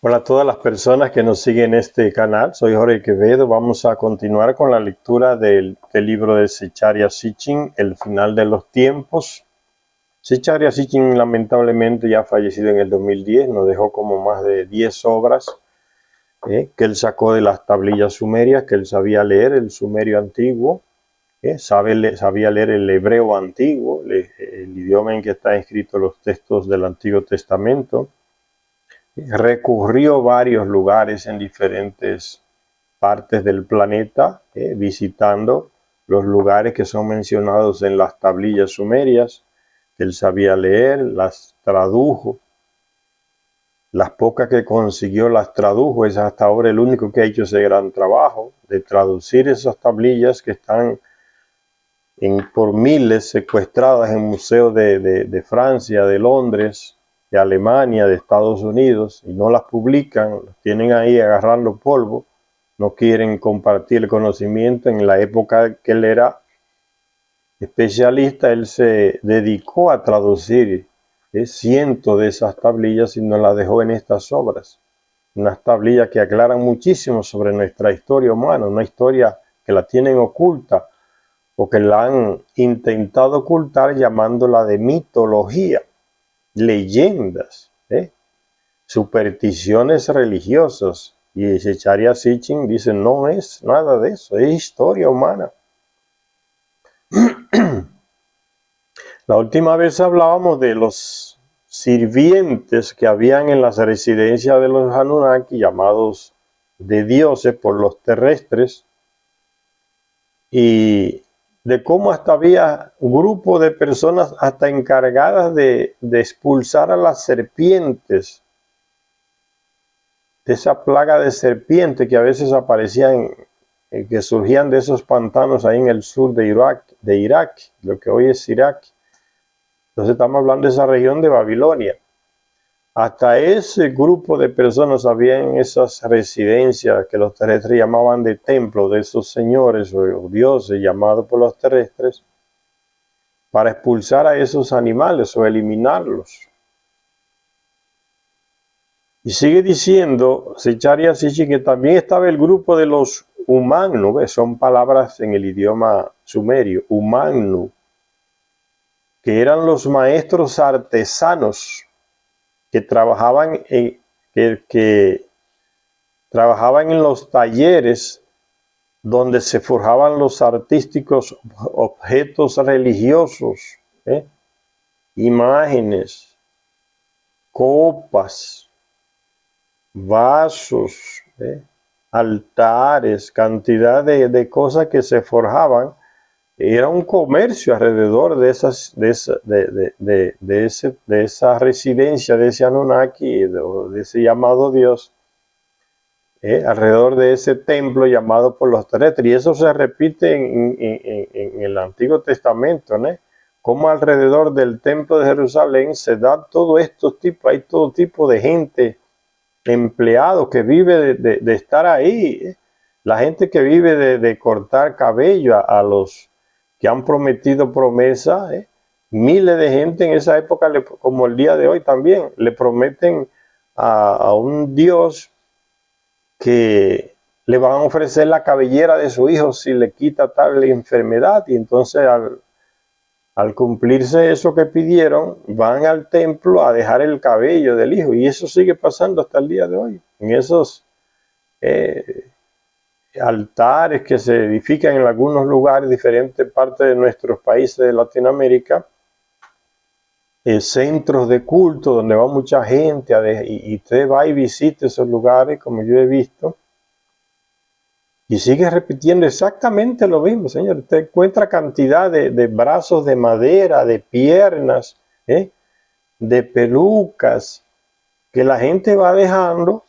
Hola a todas las personas que nos siguen en este canal. Soy Jorge Quevedo. Vamos a continuar con la lectura del libro de Zecharia Sitchin, El final de los tiempos. Zecharia Sitchin lamentablemente ya fallecido en el 2010, nos dejó como más de 10 obras que él sacó de las tablillas sumerias, que él sabía leer el sumerio antiguo, sabía leer el hebreo antiguo, el idioma en que están escritos los textos del Antiguo Testamento. Recurrió varios lugares en diferentes partes del planeta, visitando los lugares que son mencionados en las tablillas sumerias, que él sabía leer, las tradujo. Las pocas que consiguió las tradujo. Es hasta ahora el único que ha hecho ese gran trabajo de traducir esas tablillas que están por miles secuestradas en museos de Francia, de Londres, de Alemania, de Estados Unidos, y no las publican, las tienen ahí agarrando polvo, no quieren compartir el conocimiento. En la época que él era especialista, él se dedicó a traducir cientos de esas tablillas y nos las dejó en estas obras. Unas tablillas que aclaran muchísimo sobre nuestra historia humana, una historia que la tienen oculta o que la han intentado ocultar llamándola de mitología, leyendas, supersticiones religiosas. Y Zecharia Sitchin dice, no es nada de eso, es historia humana. La última vez hablábamos de los sirvientes que habían en las residencias de los Anunnaki, llamados de dioses por los terrestres, y de cómo hasta había un grupo de personas hasta encargadas de expulsar a las serpientes, de esa plaga de serpientes que a veces aparecían, que surgían de esos pantanos ahí en el sur de Irak, lo que hoy es Irak. Entonces estamos hablando de esa región de Babilonia. Hasta ese grupo de personas había en esas residencias que los terrestres llamaban de templo, de esos señores o dioses llamados por los terrestres, para expulsar a esos animales o eliminarlos. Y sigue diciendo Zecharia Sitchin que también estaba el grupo de los Umannu, son palabras en el idioma sumerio, Umannu, que eran los maestros artesanos que trabajaban trabajaban en los talleres donde se forjaban los artísticos objetos religiosos, imágenes, copas, vasos, altares, cantidad de cosas que se forjaban. Era un comercio alrededor de esa residencia, de ese Anunnaki, de ese llamado Dios, alrededor de ese templo llamado por los terrestres. Y eso se repite en el Antiguo Testamento, ¿no? Como alrededor del templo de Jerusalén se da todo estos tipos, hay todo tipo de gente, empleados que vive de estar ahí, la gente que vive de cortar cabello a los que han prometido promesa, miles de gente en esa época, como el día de hoy también, le prometen a un Dios que le van a ofrecer la cabellera de su hijo si le quita tal enfermedad, y entonces al cumplirse eso que pidieron, van al templo a dejar el cabello del hijo, y eso sigue pasando hasta el día de hoy, en esos altares que se edifican en algunos lugares, diferentes partes de nuestros países de Latinoamérica, centros de culto donde va mucha gente, y usted va y visita esos lugares, como yo he visto, y sigue repitiendo exactamente lo mismo, señor. Usted encuentra cantidad de brazos de madera, de piernas, de pelucas, que la gente va dejando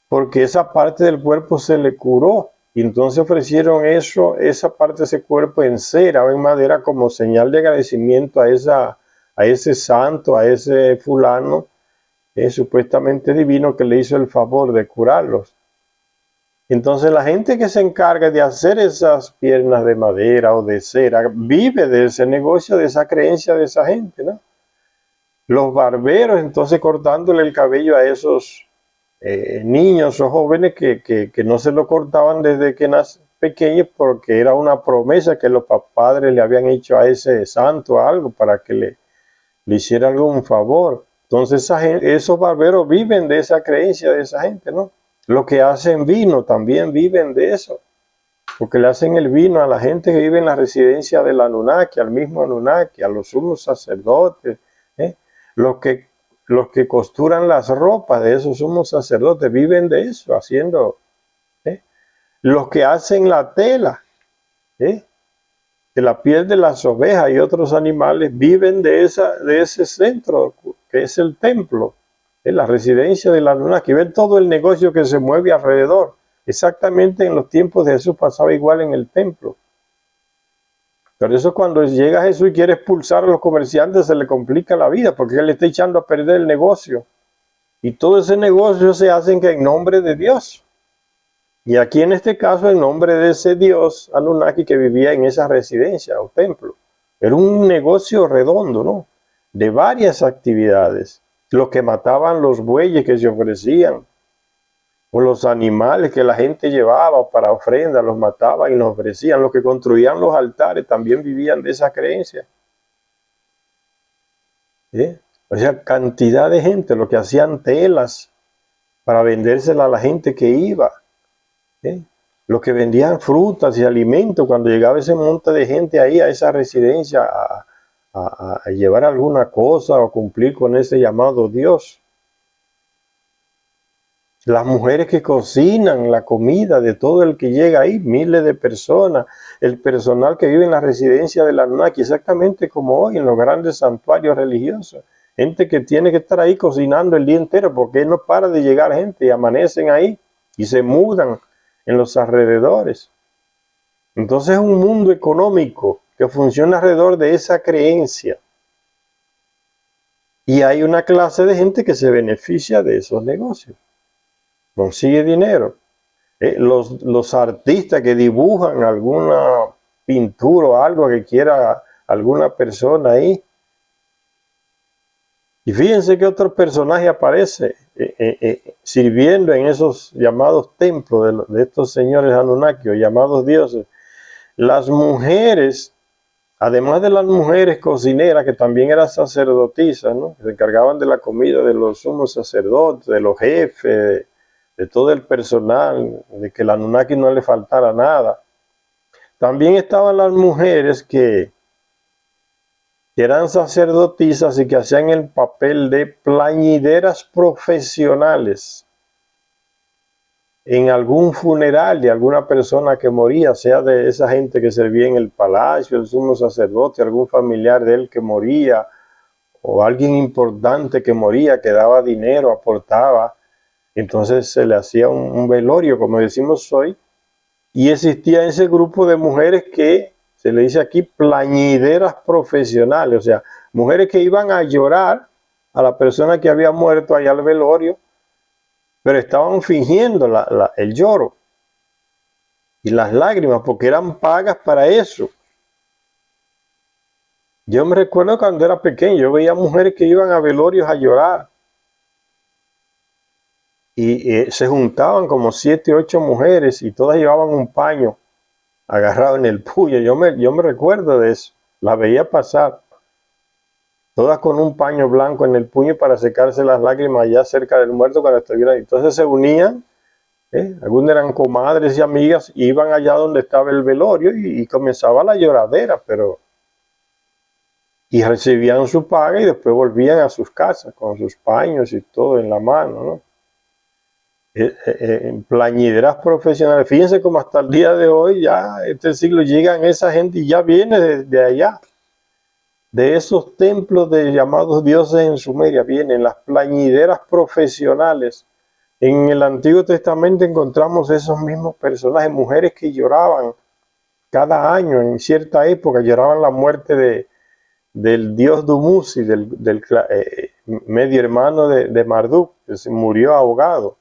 porque esa parte del cuerpo se le curó. Y entonces ofrecieron esa parte de ese cuerpo en cera o en madera como señal de agradecimiento a ese santo, a ese fulano supuestamente divino que le hizo el favor de curarlos. Entonces la gente que se encarga de hacer esas piernas de madera o de cera vive de ese negocio, de esa creencia de esa gente, ¿no? Los barberos entonces cortándole el cabello a esos niños o jóvenes que no se lo cortaban desde que nacían pequeños porque era una promesa que los padres le habían hecho a ese santo algo para que le hiciera algún favor. Entonces esos barberos viven de esa creencia de esa gente, ¿no? Los que hacen vino también viven de eso, porque le hacen el vino a la gente que vive en la residencia del Anunnaki, al mismo Anunnaki, a los sumos sacerdotes, ¿eh? Los que costuran las ropas de esos sumos sacerdotes viven de eso, haciendo, ¿eh? Los que hacen la tela, ¿eh? De la piel de las ovejas y otros animales viven de ese centro que es el templo, es la residencia de la Anunnaki. Ven todo el negocio que se mueve alrededor. Exactamente en los tiempos de Jesús pasaba igual en el templo. Por eso cuando llega Jesús y quiere expulsar a los comerciantes se le complica la vida porque él le está echando a perder el negocio. Y todo ese negocio se hace en nombre de Dios. Y aquí en este caso el nombre de ese dios Anunnaki que vivía en esa residencia o templo. Era un negocio redondo, ¿no? De varias actividades. Los que mataban los bueyes que se ofrecían, o los animales que la gente llevaba para ofrenda, los mataban y los ofrecían. Los que construían los altares también vivían de esa creencia. ¿Sí? O sea, cantidad de gente, los que hacían telas para vendérselas a la gente que iba. Los que vendían frutas y alimentos, cuando llegaba ese monte de gente ahí a esa residencia a llevar alguna cosa o cumplir con ese llamado Dios. Las mujeres que cocinan la comida de todo el que llega ahí, miles de personas, el personal que vive en la residencia de la Anunnaki, exactamente como hoy en los grandes santuarios religiosos. Gente que tiene que estar ahí cocinando el día entero porque no para de llegar gente y amanecen ahí y se mudan en los alrededores. Entonces es un mundo económico que funciona alrededor de esa creencia. Y hay una clase de gente que se beneficia de esos negocios. Consigue dinero. Los artistas que dibujan alguna pintura o algo que quiera alguna persona ahí. Y fíjense que otro personaje aparece sirviendo en esos llamados templos de estos señores Anunnaki o llamados dioses. Las mujeres, además de las mujeres cocineras, que también eran sacerdotisas, ¿no? Se encargaban de la comida de los sumos sacerdotes, de los jefes, de todo el personal, de que la Anunnaki no le faltara nada. También estaban las mujeres que eran sacerdotisas y que hacían el papel de plañideras profesionales en algún funeral de alguna persona que moría, sea de esa gente que servía en el palacio, el sumo sacerdote, algún familiar de él que moría, o alguien importante que moría, que daba dinero, aportaba. Entonces se le hacía un velorio, como decimos hoy, y existía ese grupo de mujeres que se le dice aquí plañideras profesionales, o sea, mujeres que iban a llorar a la persona que había muerto allá al velorio, pero estaban fingiendo el lloro y las lágrimas porque eran pagas para eso. Yo me recuerdo cuando era pequeño, yo veía mujeres que iban a velorios a llorar. Y se juntaban como 7, 8 mujeres y todas llevaban un paño agarrado en el puño. Yo me recuerdo de eso. Las veía pasar. Todas con un paño blanco en el puño para secarse las lágrimas allá cerca del muerto cuando estuviera. Entonces se unían. Algunas eran comadres y amigas. Y iban allá donde estaba el velorio y comenzaba la lloradera. Y recibían su paga y después volvían a sus casas con sus paños y todo en la mano, ¿no? Plañideras profesionales. Fíjense como hasta el día de hoy, ya este siglo, llegan esa gente y ya viene de allá, de esos templos de llamados dioses en Sumeria, vienen las plañideras profesionales. En el Antiguo Testamento encontramos esos mismos personajes, mujeres que lloraban cada año, en cierta época, lloraban la muerte del dios Dumuzi, del medio hermano de Marduk, que se murió ahogado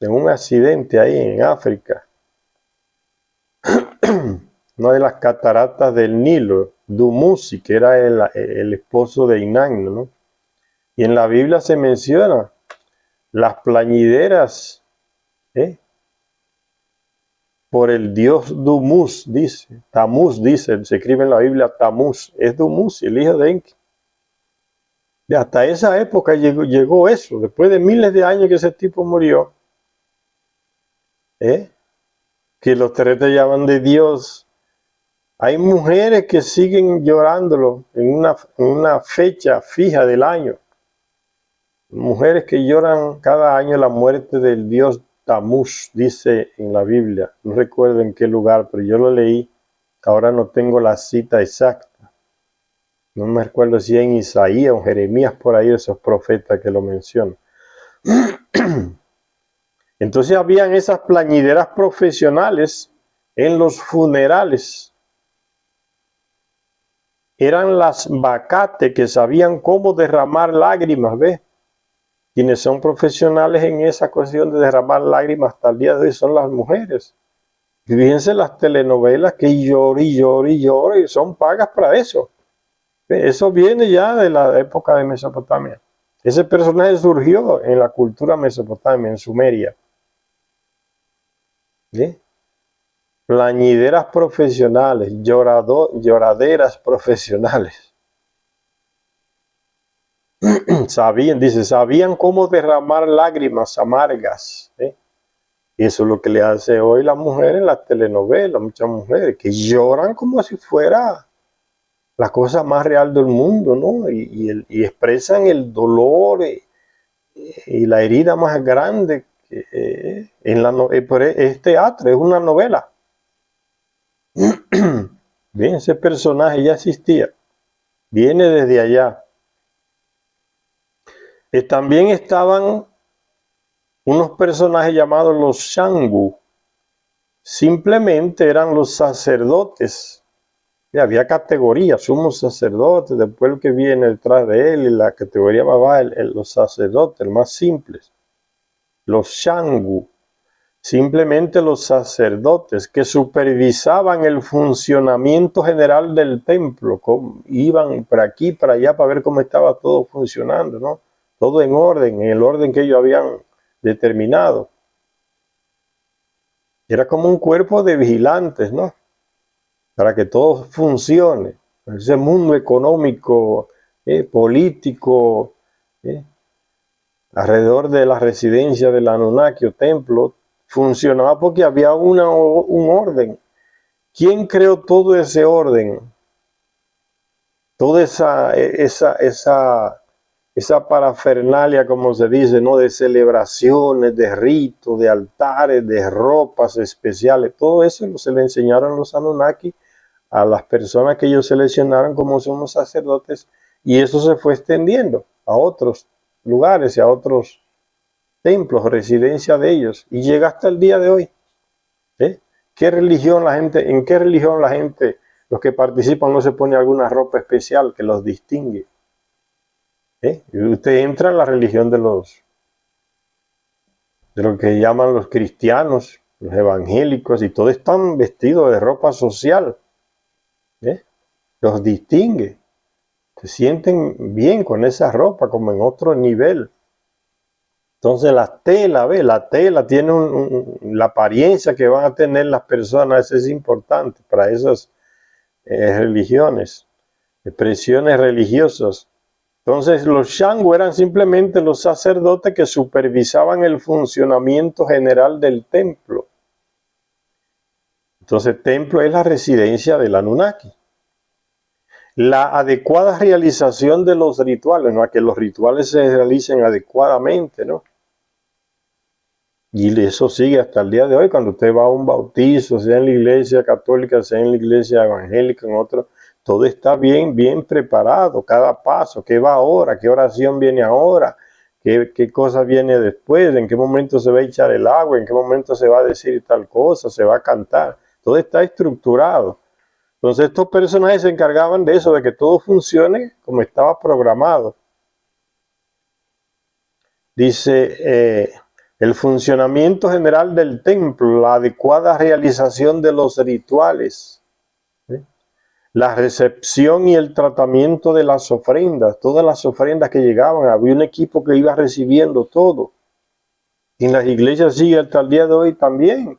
en un accidente ahí en África, una de las cataratas del Nilo, Dumuzi, que era el esposo de Inanna, ¿no? Y en la Biblia se menciona las plañideras, por el dios Dumuz, dice, Tamuz, dice, se escribe en la Biblia Tamuz, es Dumuz, el hijo de Enki. Y hasta esa época llegó eso, después de miles de años que ese tipo murió, que los terrestres llaman de Dios. Hay mujeres que siguen llorándolo en una fecha fija del año. Mujeres que lloran cada año la muerte del dios Tamuz, dice en la Biblia. No recuerdo en qué lugar, pero yo lo leí. Ahora no tengo la cita exacta. No me recuerdo si en Isaías o Jeremías, por ahí, esos profetas que lo mencionan. Entonces habían esas plañideras profesionales en los funerales. Eran las bacates que sabían cómo derramar lágrimas, ¿ves? Quienes son profesionales en esa cuestión de derramar lágrimas hasta el día de hoy son las mujeres. Y fíjense las telenovelas que lloran y lloran y lloran y son pagas para eso. Eso viene ya de la época de Mesopotamia. Ese personaje surgió en la cultura mesopotamia, en Sumeria. ¿Sí? Plañideras profesionales, lloraderas profesionales. Sabían cómo derramar lágrimas amargas. Y eso es lo que le hace hoy la mujer en las telenovelas, muchas mujeres que lloran como si fuera la cosa más real del mundo, ¿no? Y expresan el dolor y la herida más grande. Es teatro, es una novela. Bien, ese personaje ya existía, viene desde allá. También estaban unos personajes llamados los Shangu. Simplemente eran los sacerdotes. Y había categorías, sumos sacerdotes, después el que viene detrás de él, y la categoría más baja, los sacerdotes, los más simples. Los Shangu. Simplemente los sacerdotes que supervisaban el funcionamiento general del templo, iban por aquí, para allá, para ver cómo estaba todo funcionando, ¿no? Todo en orden, en el orden que ellos habían determinado. Era como un cuerpo de vigilantes, ¿no? Para que todo funcione. Ese mundo económico, político, alrededor de la residencia del Anunnaki o templo, funcionaba porque había un orden. ¿Quién creó todo ese orden? Toda esa parafernalia, como se dice, ¿no? De celebraciones, de ritos, de altares, de ropas especiales. Todo eso se le enseñaron los Anunnaki a las personas que ellos seleccionaron como somos sacerdotes, y eso se fue extendiendo a otros lugares y a otros templos, residencia de ellos, y llega hasta el día de hoy. ¿En qué religión la gente, los que participan, no se pone alguna ropa especial que los distingue? Y usted entra en la religión de lo que llaman los cristianos, los evangélicos, y todos están vestidos de ropa social. Los distingue. Se sienten bien con esa ropa, como en otro nivel. Entonces la tela tiene la apariencia que van a tener las personas, eso es importante para esas religiones, expresiones religiosas. Entonces los Shangu eran simplemente los sacerdotes que supervisaban el funcionamiento general del templo. Entonces el templo es la residencia del Anunnaki. La adecuada realización de los rituales, ¿no? A que los rituales se realicen adecuadamente, ¿no? Y eso sigue hasta el día de hoy, cuando usted va a un bautizo, sea en la iglesia católica, sea en la iglesia evangélica, en otro, todo está bien preparado, cada paso, qué va ahora, qué oración viene ahora, qué cosa viene después, en qué momento se va a echar el agua, en qué momento se va a decir tal cosa, se va a cantar, todo está estructurado. Entonces estos personajes se encargaban de eso, de que todo funcione como estaba programado. Dice, el funcionamiento general del templo, la adecuada realización de los rituales, la recepción y el tratamiento de las ofrendas, todas las ofrendas que llegaban, había un equipo que iba recibiendo todo. Y en las iglesias sigue hasta el día de hoy también.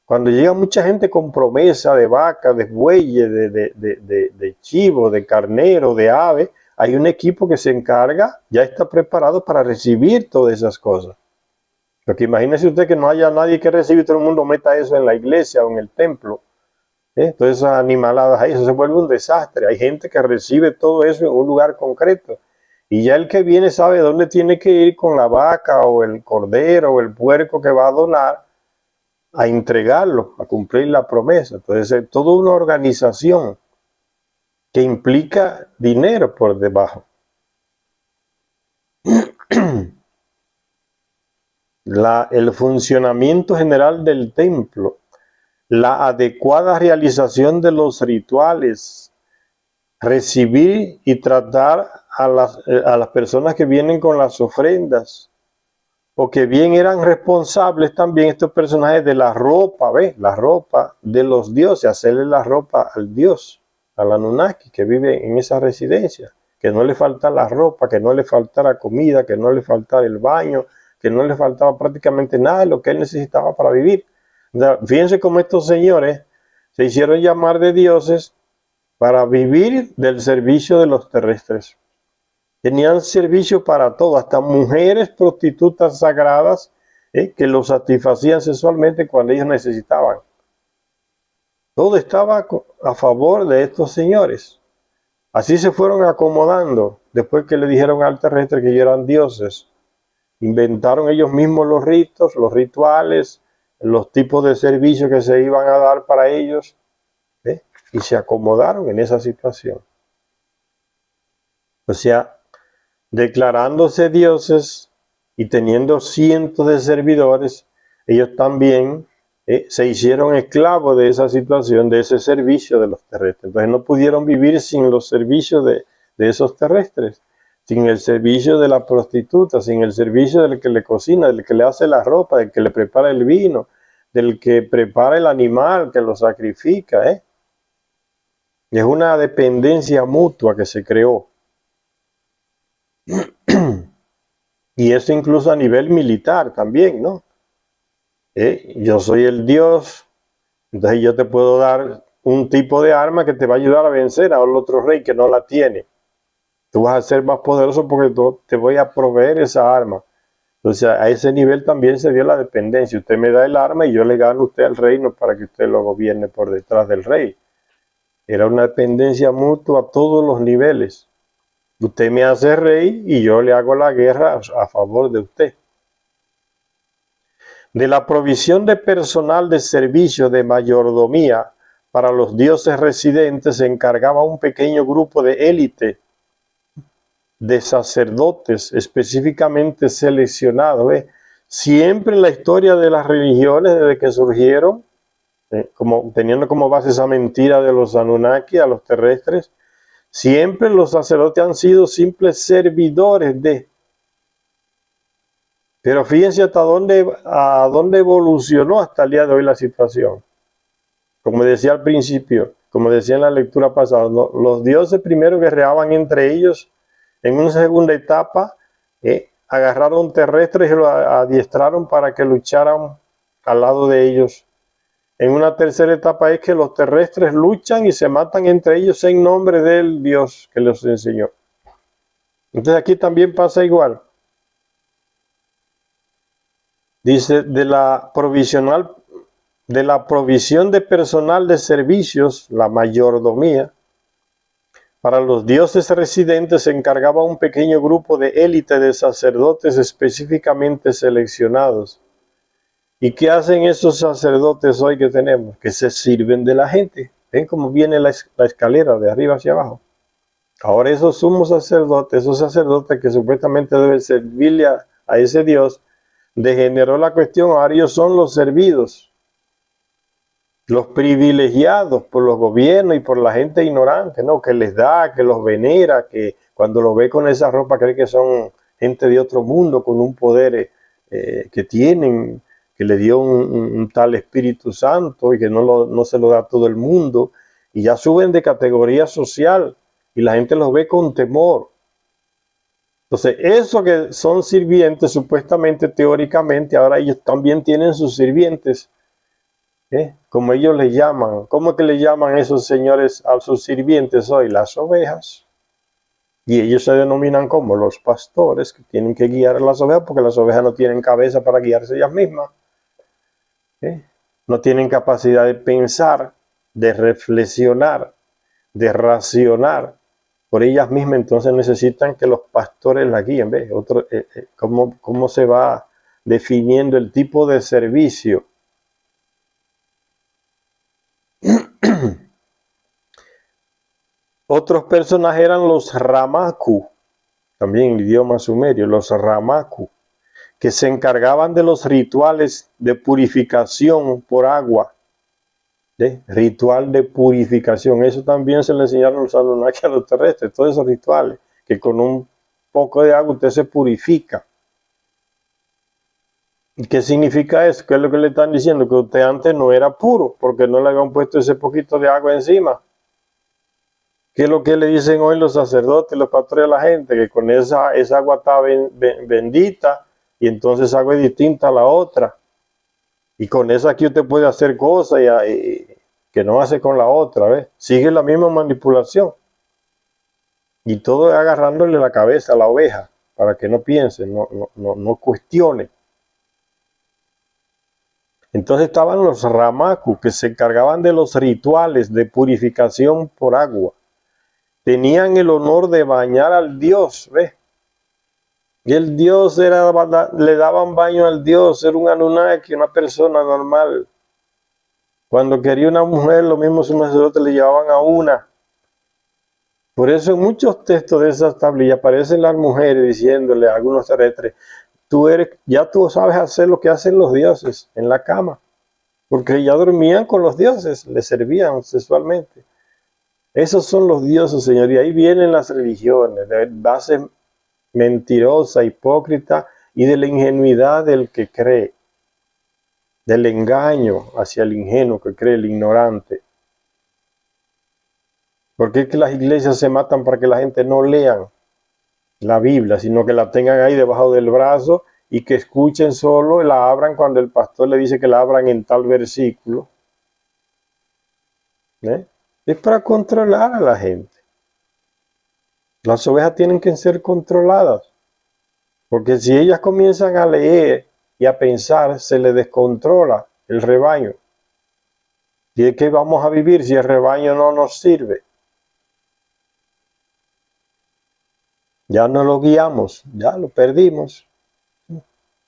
Cuando llega mucha gente con promesa de vaca, de bueyes, de chivo, de carnero, de ave, hay un equipo que se encarga, ya está preparado para recibir todas esas cosas. Porque imagínese usted que no haya nadie que reciba y todo el mundo meta eso en la iglesia o en el templo. Todas esas animaladas ahí, eso se vuelve un desastre. Hay gente que recibe todo eso en un lugar concreto. Y ya el que viene sabe dónde tiene que ir con la vaca o el cordero o el puerco que va a donar a entregarlo, a cumplir la promesa. Entonces es toda una organización que implica dinero por debajo. El funcionamiento general del templo, la adecuada realización de los rituales, recibir y tratar a las personas que vienen con las ofrendas, o que bien eran responsables también estos personajes de la ropa, ¿ves? La ropa de los dioses, hacerle la ropa al dios, al Anunnaki que vive en esa residencia, que no le falta la ropa, que no le faltara comida, que no le faltara el baño, que no le faltaba prácticamente nada de lo que él necesitaba para vivir. Fíjense cómo estos señores se hicieron llamar de dioses para vivir del servicio de los terrestres. Tenían servicio para todo, hasta mujeres prostitutas sagradas que los satisfacían sexualmente cuando ellos necesitaban. Todo estaba a favor de estos señores. Así se fueron acomodando después que le dijeron al terrestre que ellos eran dioses. Inventaron ellos mismos los ritos, los rituales, los tipos de servicios que se iban a dar para ellos, y se acomodaron en esa situación. O sea, declarándose dioses y teniendo cientos de servidores, ellos también se hicieron esclavos de esa situación, de ese servicio de los terrestres. Entonces no pudieron vivir sin los servicios de esos terrestres, sin el servicio de la prostituta, sin el servicio del que le cocina, del que le hace la ropa, del que le prepara el vino, del que prepara el animal, que lo sacrifica. Es una dependencia mutua que se creó. Y eso incluso a nivel militar también, ¿no? Yo soy el Dios, entonces yo te puedo dar un tipo de arma que te va a ayudar a vencer al otro rey que no la tiene. Tú vas a ser más poderoso porque te voy a proveer esa arma. Entonces a ese nivel también se dio la dependencia. Usted me da el arma y yo le gano a usted el reino para que usted lo gobierne por detrás del rey. Era una dependencia mutua a todos los niveles. Usted me hace rey y yo le hago la guerra a favor de usted. De la provisión de personal de servicio de mayordomía para los dioses residentes se encargaba un pequeño grupo de élite de sacerdotes específicamente seleccionados. Siempre en la historia de las religiones, desde que surgieron, teniendo como base esa mentira de los Anunnaki, a los terrestres, siempre los sacerdotes han sido simples servidores de. Pero fíjense a dónde evolucionó hasta el día de hoy la situación. Como decía al principio, como decía en la lectura pasada, los dioses primero guerreaban entre ellos. En una segunda etapa, agarraron terrestres y lo adiestraron para que lucharan al lado de ellos. En una tercera etapa es que los terrestres luchan y se matan entre ellos en nombre del Dios que los enseñó. Entonces aquí también pasa igual. Dice, de la provisión de personal de servicios, la mayordomía, para los dioses residentes se encargaba un pequeño grupo de élite de sacerdotes específicamente seleccionados. ¿Y qué hacen esos sacerdotes hoy que tenemos? Que se sirven de la gente. ¿Ven cómo viene la escalera de arriba hacia abajo? Ahora esos sumos sacerdotes, esos sacerdotes que supuestamente deben servirle a ese Dios, degeneró la cuestión. Ahora ellos son los servidos, los privilegiados por los gobiernos y por la gente ignorante, ¿no? Que les da, que los venera, que cuando los ve con esa ropa cree que son gente de otro mundo, con un poder que tienen, que le dio un tal Espíritu Santo y que no se lo da a todo el mundo, y ya suben de categoría social y la gente los ve con temor. Entonces, eso que son sirvientes, supuestamente, teóricamente, ahora ellos también tienen sus sirvientes, como ellos le llaman. ¿Cómo que le llaman esos señores a sus sirvientes hoy? Las ovejas. Y ellos se denominan como los pastores, que tienen que guiar a las ovejas, porque las ovejas no tienen cabeza para guiarse ellas mismas. No tienen capacidad de pensar, de reflexionar, de racionar por ellas mismas, entonces necesitan que los pastores las guíen. ¿Ves? ¿Cómo se va definiendo el tipo de servicio? Otros personajes eran los Ramaku, también en idioma sumerio, los Ramaku, que se encargaban de los rituales de purificación por agua. Ritual de purificación, eso también se le enseñaron a los Anunnaki, a los terrestres, todos esos rituales, que con un poco de agua usted se purifica. ¿Y qué significa eso? ¿Qué es lo que le están diciendo? Que usted antes no era puro, porque no le habían puesto ese poquito de agua encima. ¿Qué es lo que le dicen hoy los sacerdotes, los pastores a la gente? Que con esa agua está bendita, y entonces esa agua es distinta a la otra. Y con esa aquí usted puede hacer cosas que no hace con la otra, ¿ves? Sigue la misma manipulación. Y todo es agarrándole la cabeza a la oveja, para que no piense, no cuestione. Entonces estaban los Ramaku, que se encargaban de los rituales de purificación por agua. Tenían el honor de bañar al dios, ¿ves? Y el dios le daban baño al dios, era un Anunnaki, una persona normal. Cuando quería una mujer, lo mismo sus sacerdotes le llevaban a una. Por eso en muchos textos de esas tablillas aparecen las mujeres diciéndole a algunos terrestres, ya tú sabes hacer lo que hacen los dioses en la cama. Porque ya dormían con los dioses, les servían sexualmente. Esos son los dioses, Señor, y ahí vienen las religiones, de base mentirosa, hipócrita y de la ingenuidad del que cree, del engaño hacia el ingenuo que cree, el ignorante. ¿Por qué es que las iglesias se matan para que la gente no lean la Biblia, sino que la tengan ahí debajo del brazo y que escuchen solo y la abran cuando el pastor le dice que la abran en tal versículo? Es para controlar a la gente. Las ovejas tienen que ser controladas, porque si ellas comienzan a leer y a pensar, se les descontrola el rebaño. ¿Y de qué vamos a vivir si el rebaño no nos sirve? Ya no lo guiamos, ya lo perdimos.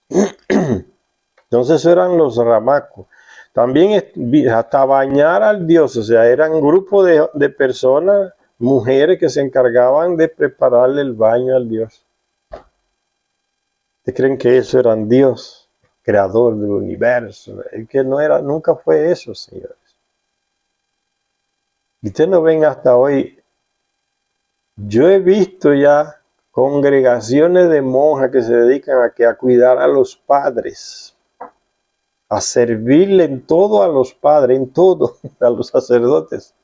Entonces eso eran los ramacos. También hasta bañar al dios, o sea, eran un grupo de personas, mujeres que se encargaban de prepararle el baño al dios. ¿Ustedes creen que eso era Dios, creador del universo? Es que nunca fue eso, señores. Y ustedes no ven hasta hoy. Yo he visto ya congregaciones de monjas que se dedican a cuidar a los padres, a servirle en todo a los padres, en todo, a los sacerdotes.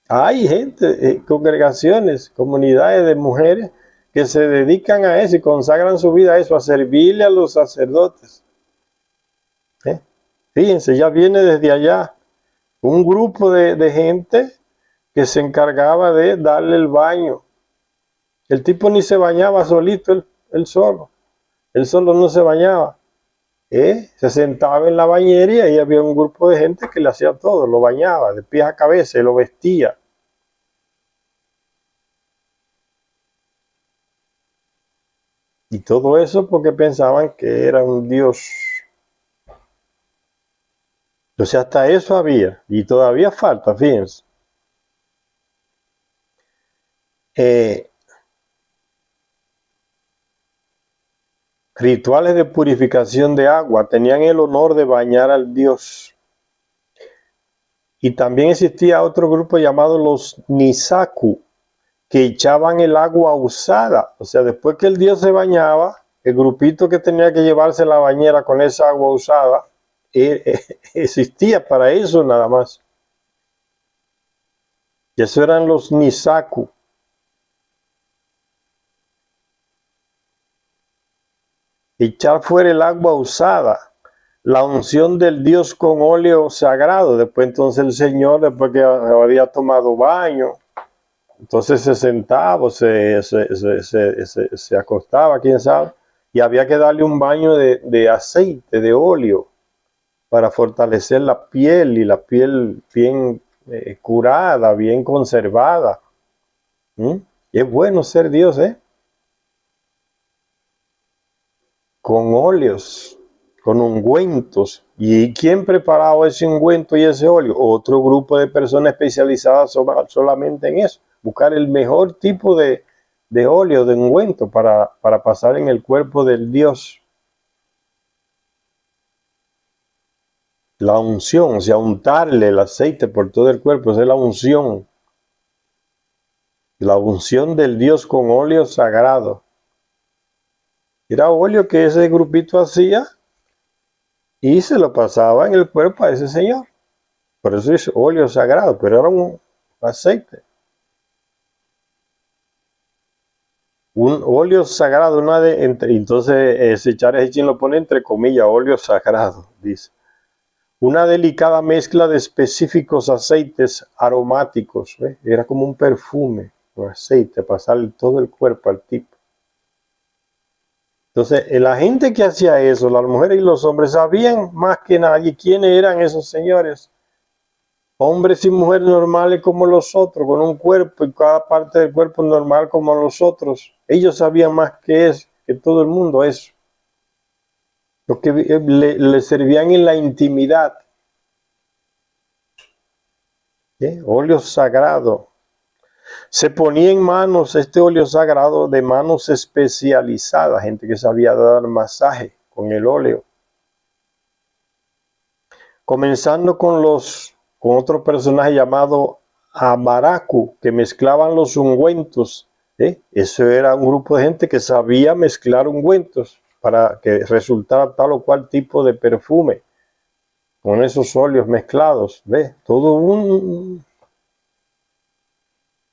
Hay gente, congregaciones, comunidades de mujeres que se dedican a eso y consagran su vida a eso, a servirle a los sacerdotes. Fíjense, ya viene desde allá un grupo de gente que se encargaba de darle el baño. El tipo ni se bañaba solito, él solo. Él solo no se bañaba. Se sentaba en la bañera y había un grupo de gente que le hacía todo, lo bañaba de pies a cabeza y lo vestía. Y todo eso porque pensaban que era un dios. Entonces hasta eso había, y todavía falta, fíjense. Rituales de purificación de agua, tenían el honor de bañar al dios. Y también existía otro grupo llamado los Nisaku, que echaban el agua usada. O sea, después que el dios se bañaba, el grupito que tenía que llevarse la bañera con esa agua usada, existía para eso nada más. Y eso eran los Nisaku. echar fuera el agua usada, la unción del Dios con óleo sagrado. Después entonces el Señor, después que había tomado baño, entonces se sentaba, se acostaba, quién sabe, y había que darle un baño de aceite, de óleo, para fortalecer la piel, y la piel bien curada, bien conservada. Y es bueno ser Dios, con óleos, con ungüentos. ¿Y quién preparaba ese ungüento y ese óleo? Otro grupo de personas especializadas solamente en eso. Buscar el mejor tipo de óleo, de ungüento para pasar en el cuerpo del Dios. La unción, o sea, untarle el aceite por todo el cuerpo, esa es la unción. La unción del Dios con óleo sagrado. Era óleo que ese grupito hacía y se lo pasaba en el cuerpo a ese señor. Por eso es óleo sagrado, pero era un aceite. Un óleo sagrado, entonces ese Charles lo pone entre comillas, óleo sagrado, dice. Una delicada mezcla de específicos aceites aromáticos, era como un perfume, un aceite, pasarle todo el cuerpo al tipo. Entonces, la gente que hacía eso, las mujeres y los hombres, sabían más que nadie quiénes eran esos señores. Hombres y mujeres normales como los otros, con un cuerpo y cada parte del cuerpo normal como los otros. Ellos sabían más que todo el mundo eso. Lo que le servían en la intimidad. Óleo sagrado. Se ponía en manos este óleo sagrado de manos especializadas, gente que sabía dar masaje con el óleo. Comenzando con otro personaje llamado Amaraku, que mezclaban los ungüentos. Eso era un grupo de gente que sabía mezclar ungüentos para que resultara tal o cual tipo de perfume con esos óleos mezclados. Todo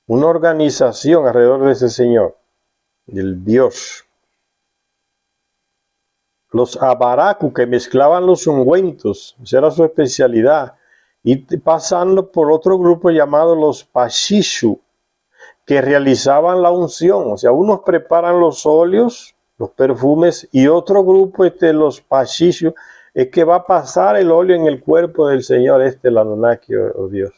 una organización alrededor de ese señor, del Dios. Los abaraku, que mezclaban los ungüentos, esa era su especialidad, y pasando por otro grupo llamado los pashishu, que realizaban la unción. O sea, unos preparan los óleos, los perfumes, y otro grupo, los pashishu, es que va a pasar el óleo en el cuerpo del Señor, el Anunnaki, o Dios.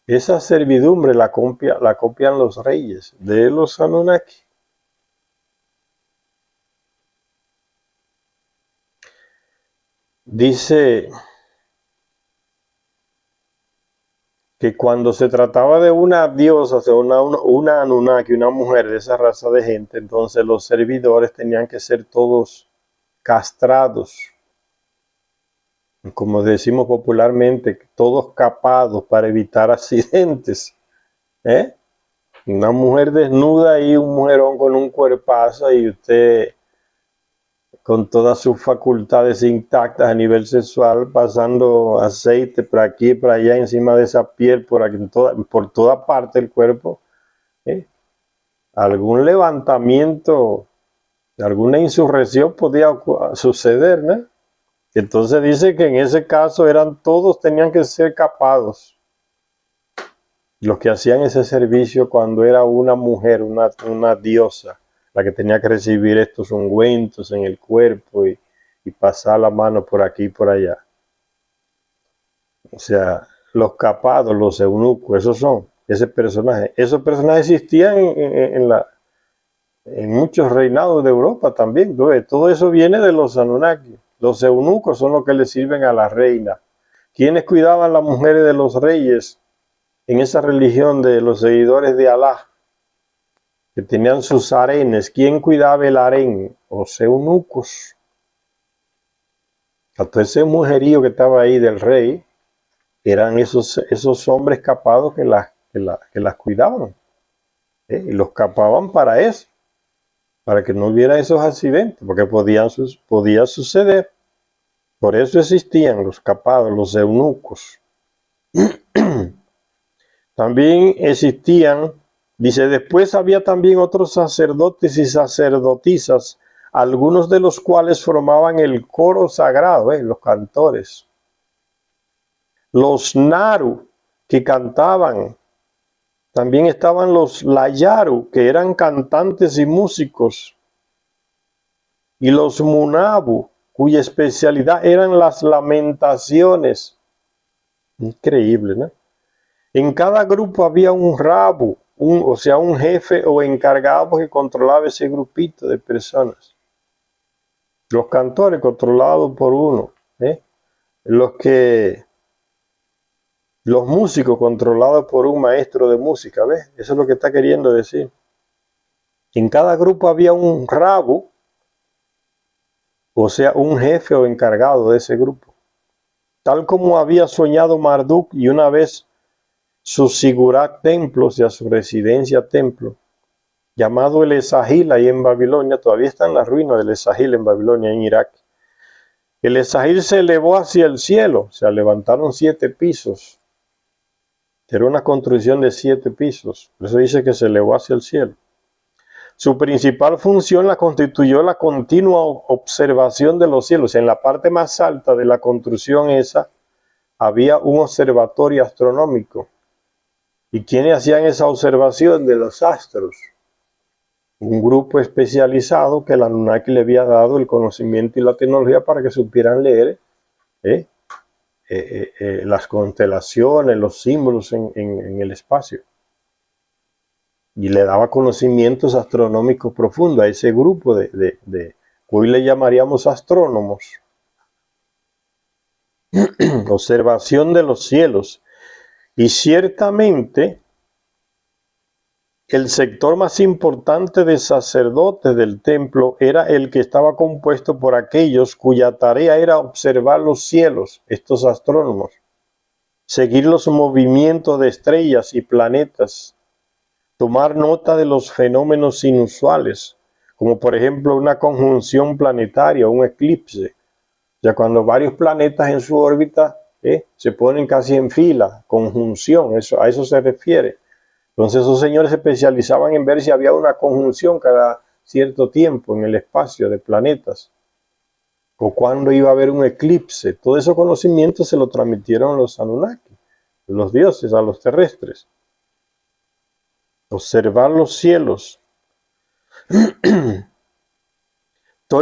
Esa servidumbre la copian los reyes de los Anunnaki. Dice que cuando se trataba de una diosa, o sea, una Anunnaki, una mujer de esa raza de gente, entonces los servidores tenían que ser todos castrados, como decimos popularmente, todos capados para evitar accidentes. Una mujer desnuda y un mujerón con un cuerpazo, y usted con todas sus facultades intactas a nivel sexual, pasando aceite por aquí y por allá encima de esa piel, por aquí, por toda parte del cuerpo. Algún levantamiento, alguna insurrección podía suceder, ¿no? Entonces dice que en ese caso todos tenían que ser capados. Los que hacían ese servicio cuando era una mujer, una diosa, la que tenía que recibir estos ungüentos en el cuerpo y pasar la mano por aquí y por allá. O sea, los capados, los eunucos, esos son, ese personaje. Esos personajes existían en muchos reinados de Europa también. Todo eso viene de los Anunnaki. Los eunucos son los que le sirven a la reina. ¿Quiénes cuidaban las mujeres de los reyes en esa religión de los seguidores de Alá, que tenían sus harenes? ¿Quién cuidaba el harén? Los eunucos. Entonces ese mujerío que estaba ahí del rey eran esos hombres capados que las cuidaban. Y los capaban para eso, para que no hubiera esos accidentes, porque podía suceder. Por eso existían los capados, los eunucos. También existían Dice, después había también otros sacerdotes y sacerdotisas, algunos de los cuales formaban el coro sagrado, los cantores. Los naru, que cantaban. También estaban los layaru, que eran cantantes y músicos. Y los munabu, cuya especialidad eran las lamentaciones. Increíble, ¿no? En cada grupo había un rabu, o sea, un jefe o encargado que controlaba ese grupito de personas. Los cantores controlados por uno, los músicos controlados por un maestro de música, ¿ves? Eso es lo que está queriendo decir. En cada grupo había un rabu, o sea, un jefe o encargado de ese grupo. Tal como había soñado Marduk y una vez su sigurat templo, o sea, su residencia templo, llamado el Esagil ahí en Babilonia, todavía está en las ruinas del Esagil en Babilonia, en Irak. El Esagil se elevó hacia el cielo, o sea, levantaron 7 pisos. Era una construcción de 7 pisos, por eso dice que se elevó hacia el cielo. Su principal función la constituyó la continua observación de los cielos. En la parte más alta de la construcción esa había un observatorio astronómico. ¿Y quiénes hacían esa observación de los astros? Un grupo especializado que el Anunnaki le había dado el conocimiento y la tecnología para que supieran leer las constelaciones, los símbolos en el espacio. Y le daba conocimientos astronómicos profundos a ese grupo de hoy le llamaríamos astrónomos. Observación de los cielos. Y ciertamente el sector más importante de sacerdotes del templo era el que estaba compuesto por aquellos cuya tarea era observar los cielos, estos astrónomos, seguir los movimientos de estrellas y planetas, tomar nota de los fenómenos inusuales, como por ejemplo una conjunción planetaria, un eclipse, ya cuando varios planetas en su órbita se ponen casi en fila, conjunción, a eso se refiere. Entonces esos señores se especializaban en ver si había una conjunción cada cierto tiempo en el espacio de planetas, o cuándo iba a haber un eclipse. Todo ese conocimiento se lo transmitieron los Anunnaki, los dioses, a los terrestres. Observar los cielos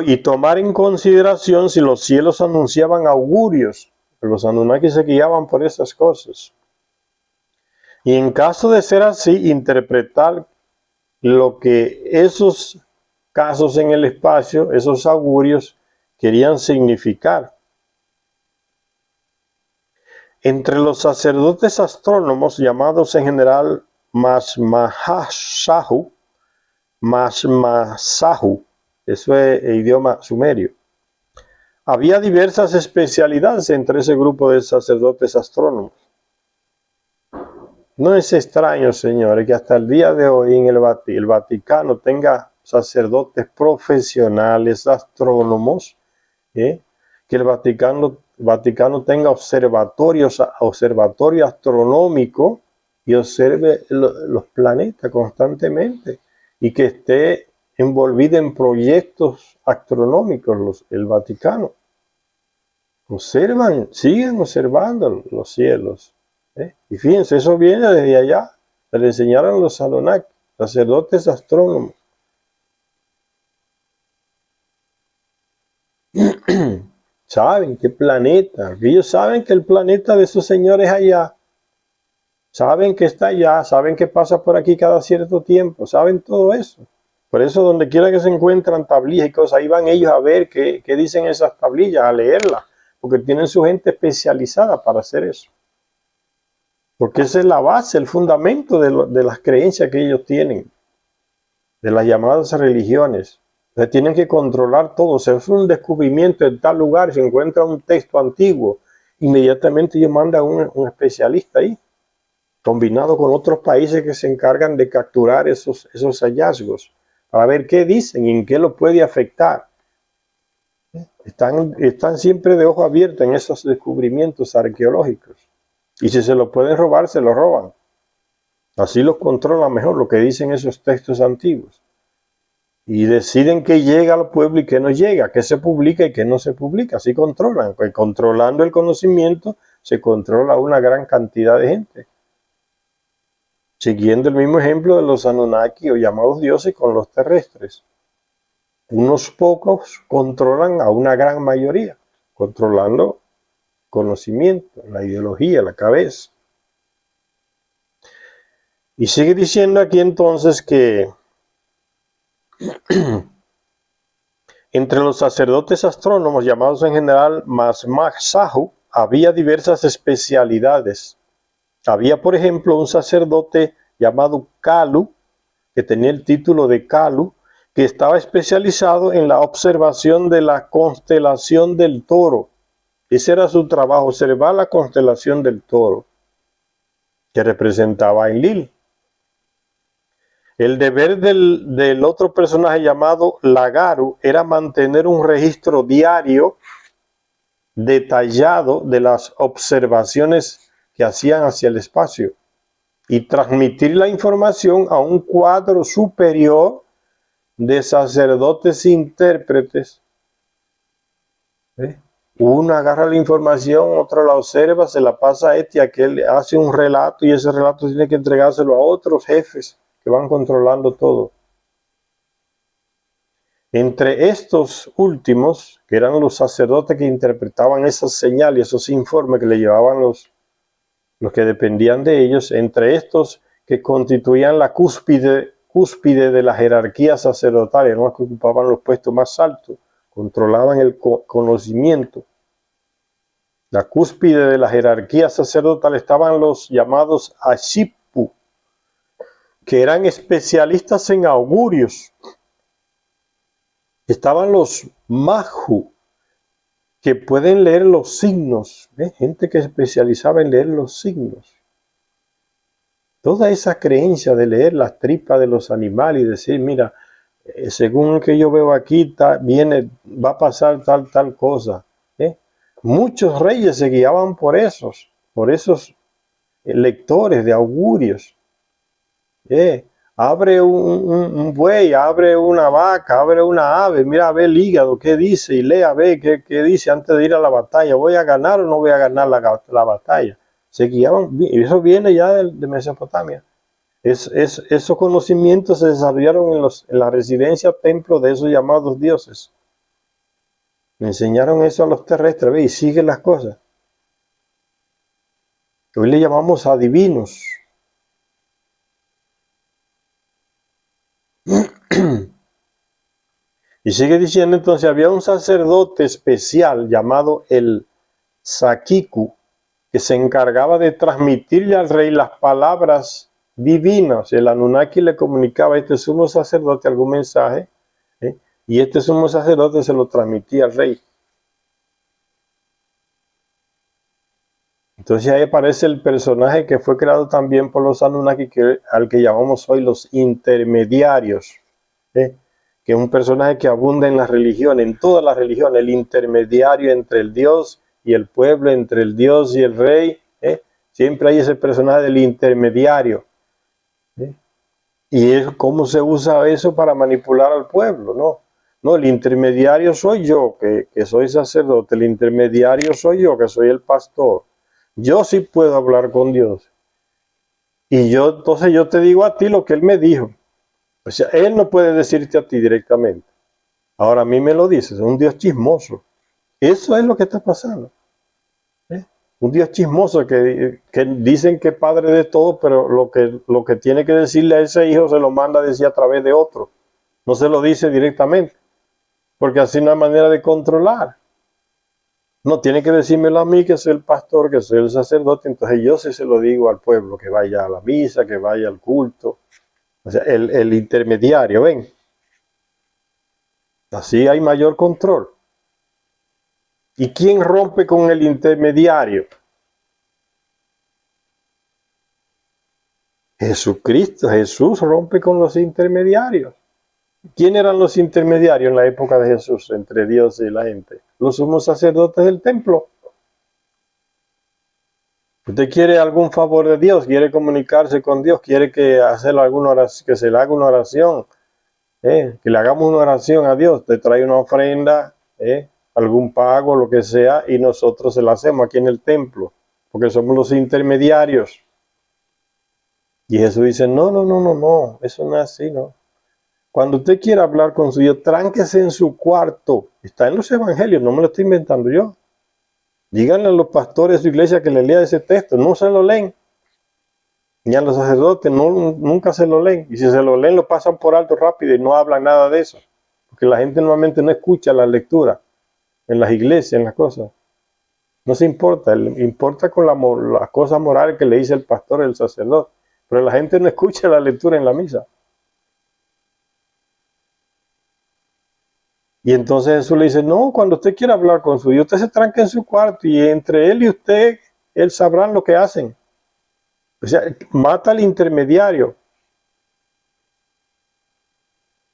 y tomar en consideración si los cielos anunciaban augurios. Los Anunnaki se guiaban por esas cosas. Y en caso de ser así, interpretar lo que esos casos en el espacio, esos augurios, querían significar. Entre los sacerdotes astrónomos, llamados en general Mashmasahu, eso es el idioma sumerio, había diversas especialidades entre ese grupo de sacerdotes astrónomos. No es extraño, señores, que hasta el día de hoy en el Vaticano tenga sacerdotes profesionales, astrónomos, que el Vaticano tenga observatorio astronómico y observe los planetas constantemente y que esté envolvido en proyectos astronómicos el Vaticano. Observan, siguen observando los cielos. Y fíjense, eso viene desde allá. Se le enseñaron los Anunnaki, sacerdotes astrónomos. Saben qué planeta. Ellos saben que el planeta de esos señores allá. Saben que está allá. Saben que pasa por aquí cada cierto tiempo. Saben todo eso. Por eso donde quiera que se encuentran tablillas y cosas, ahí van ellos a ver qué dicen esas tablillas, a leerlas. Porque tienen su gente especializada para hacer eso. Porque esa es la base, el fundamento de las creencias que ellos tienen, de las llamadas religiones. Entonces tienen que controlar todo. O sea, es un descubrimiento en tal lugar, se encuentra un texto antiguo, inmediatamente ellos mandan un especialista ahí, combinado con otros países que se encargan de capturar esos hallazgos, para ver qué dicen y en qué lo puede afectar. Están siempre de ojo abierto en esos descubrimientos arqueológicos. Y si se lo pueden robar, se lo roban. Así los controlan mejor lo que dicen esos textos antiguos. Y deciden qué llega al pueblo y qué no llega, qué se publica y qué no se publica. Así controlan. Pues controlando el conocimiento se controla una gran cantidad de gente. Siguiendo el mismo ejemplo de los Anunnaki o llamados dioses con los terrestres. Unos pocos controlan a una gran mayoría, controlando conocimiento, la ideología, la cabeza. Y sigue diciendo aquí entonces que entre los sacerdotes astrónomos, llamados en general Masmaxahu, había diversas especialidades. Había, por ejemplo, un sacerdote llamado Kalu, que tenía el título de Kalu, que estaba especializado en la observación de la constelación del Toro. Ese era su trabajo, observar la constelación del Toro, que representaba a Enlil. El deber del otro personaje llamado Lagaru era mantener un registro diario detallado de las observaciones que hacían hacia el espacio y transmitir la información a un cuadro superior de sacerdotes intérpretes. Uno agarra la información, otro la observa, se la pasa a este y aquel hace un relato y ese relato tiene que entregárselo a otros jefes que van controlando todo. Entre estos últimos, que eran los sacerdotes que interpretaban esas señales, esos informes que le llevaban los que dependían de ellos, entre estos que constituían la cúspide de la jerarquía sacerdotal, eran los que ocupaban los puestos más altos, controlaban el conocimiento. La cúspide de la jerarquía sacerdotal estaban los llamados Ashipu, que eran especialistas en augurios. Estaban los Mahu, que pueden leer los signos. Gente que especializaba en leer los signos. Toda esa creencia de leer las tripas de los animales y decir, mira, según lo que yo veo aquí, va a pasar tal cosa. Muchos reyes se guiaban por esos lectores de augurios. Abre un buey, abre una vaca, abre una ave, mira a ver el hígado, qué dice, y lee a ver qué dice antes de ir a la batalla. ¿Voy a ganar o no voy a ganar la batalla? Se guiaban, y eso viene ya de Mesopotamia. Esos conocimientos se desarrollaron en la residencia templo de esos llamados dioses. Le enseñaron eso a los terrestres, ¿ve? Y siguen las cosas. Hoy le llamamos adivinos. Y sigue diciendo entonces, había un sacerdote especial llamado el Sakiku, que se encargaba de transmitirle al rey las palabras divinas. El Anunnaki le comunicaba a este sumo sacerdote algún mensaje, y este sumo sacerdote se lo transmitía al rey. Entonces ahí aparece el personaje que fue creado también por los Anunnaki, al que llamamos hoy los intermediarios, que es un personaje que abunda en la religión, en toda la religión, el intermediario entre el Dios y el pueblo, entre el Dios y el rey. Siempre hay ese personaje del intermediario. Y cómo se usa eso para manipular al pueblo, no, el intermediario soy yo, que soy sacerdote, el intermediario soy yo, que soy el pastor. Yo sí puedo hablar con Dios. Y entonces yo te digo a ti lo que Él me dijo. O sea, Él no puede decirte a ti directamente. Ahora a mí me lo dices, es un Dios chismoso. Eso es lo que está pasando. Un Dios chismoso que dicen que es padre de todo, pero lo que tiene que decirle a ese hijo se lo manda a decir a través de otro. No se lo dice directamente. Porque así no hay manera de controlar. No, tiene que decírmelo a mí, que soy el pastor, que soy el sacerdote, entonces yo sí se lo digo al pueblo, que vaya a la misa, que vaya al culto. O sea, el intermediario, ven. Así hay mayor control. ¿Y quién rompe con el intermediario? Jesucristo. Jesús rompe con los intermediarios. ¿Quién eran los intermediarios en la época de Jesús entre Dios y la gente? Los sumos sacerdotes del templo. Usted quiere algún favor de Dios, quiere comunicarse con Dios, quiere que hacer alguna oración, que se le haga una oración, que le hagamos una oración a Dios. Te trae una ofrenda, algún pago, lo que sea, y nosotros se la hacemos aquí en el templo, porque somos los intermediarios. Y Jesús dice, no, eso no es así, ¿no? Cuando usted quiera hablar con su Dios, tránquese en su cuarto. Está en los evangelios, no me lo estoy inventando yo. Díganle a los pastores de su iglesia que le lea ese texto, no se lo leen. Ni a los sacerdotes, nunca se lo leen. Y si se lo leen, lo pasan por alto rápido y no hablan nada de eso. Porque la gente normalmente no escucha la lectura en las iglesias, en las cosas. No se importa, importa con las cosas morales que le dice el pastor y el sacerdote. Pero la gente no escucha la lectura en la misa. Y entonces Jesús le dice, no, cuando usted quiera hablar con su Dios, usted se tranca en su cuarto y entre él y usted, él sabrán lo que hacen. O sea, mata al intermediario.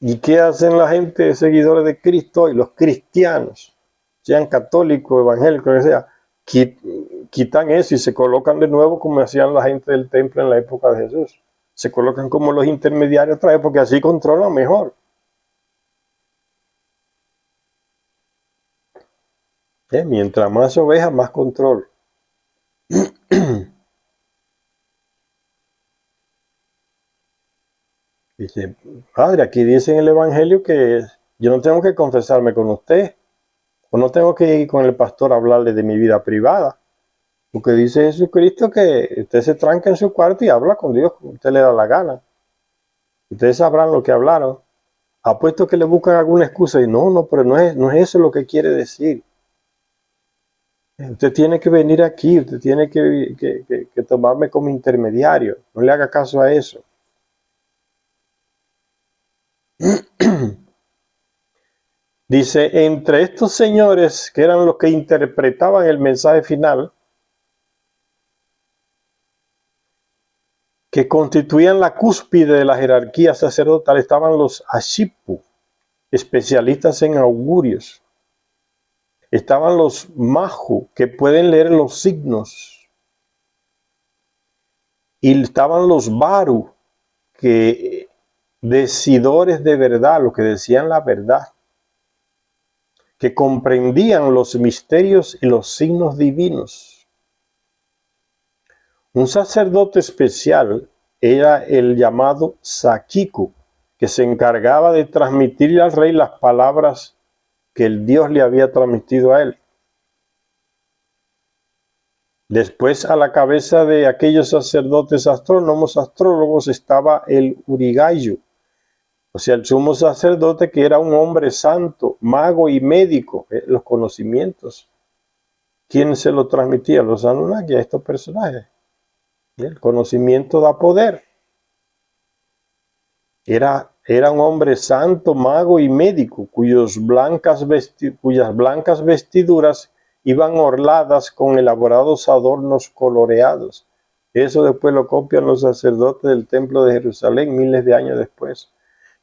¿Y qué hacen la gente seguidores de Cristo y los cristianos? Sean católicos, evangélicos, lo que sea, quitan eso y se colocan de nuevo como hacían la gente del templo en la época de Jesús. Se colocan como los intermediarios otra vez porque así controlan mejor. Mientras más ovejas, más control. Dice, padre, aquí dice en el evangelio que yo no tengo que confesarme con usted, o no tengo que ir con el pastor a hablarle de mi vida privada. Porque dice Jesucristo que usted se tranca en su cuarto y habla con Dios como usted le da la gana. Ustedes sabrán lo que hablaron. Apuesto que le buscan alguna excusa y no, pero no es eso lo que quiere decir. Usted tiene que venir aquí, usted tiene que tomarme como intermediario. No le haga caso a eso. Dice, entre estos señores que eran los que interpretaban el mensaje final, que constituían la cúspide de la jerarquía sacerdotal, estaban los Ashipu, especialistas en augurios. Estaban los Mahu, que pueden leer los signos. Y estaban los Baru, que decidores de verdad, los que decían la verdad, que comprendían los misterios y los signos divinos. Un sacerdote especial era el llamado Sakiku, que se encargaba de transmitirle al rey las palabras que el Dios le había transmitido a él. Después, a la cabeza de aquellos sacerdotes astrólogos, estaba el Urigayu, o sea, el sumo sacerdote, que era un hombre santo, mago y médico, los conocimientos. ¿Quién se lo transmitía? Los Anunnaki, a estos personajes. El conocimiento da poder. Era un hombre santo, mago y médico, cuyas blancas vestiduras iban orladas con elaborados adornos coloreados. Eso después lo copian los sacerdotes del templo de Jerusalén miles de años después.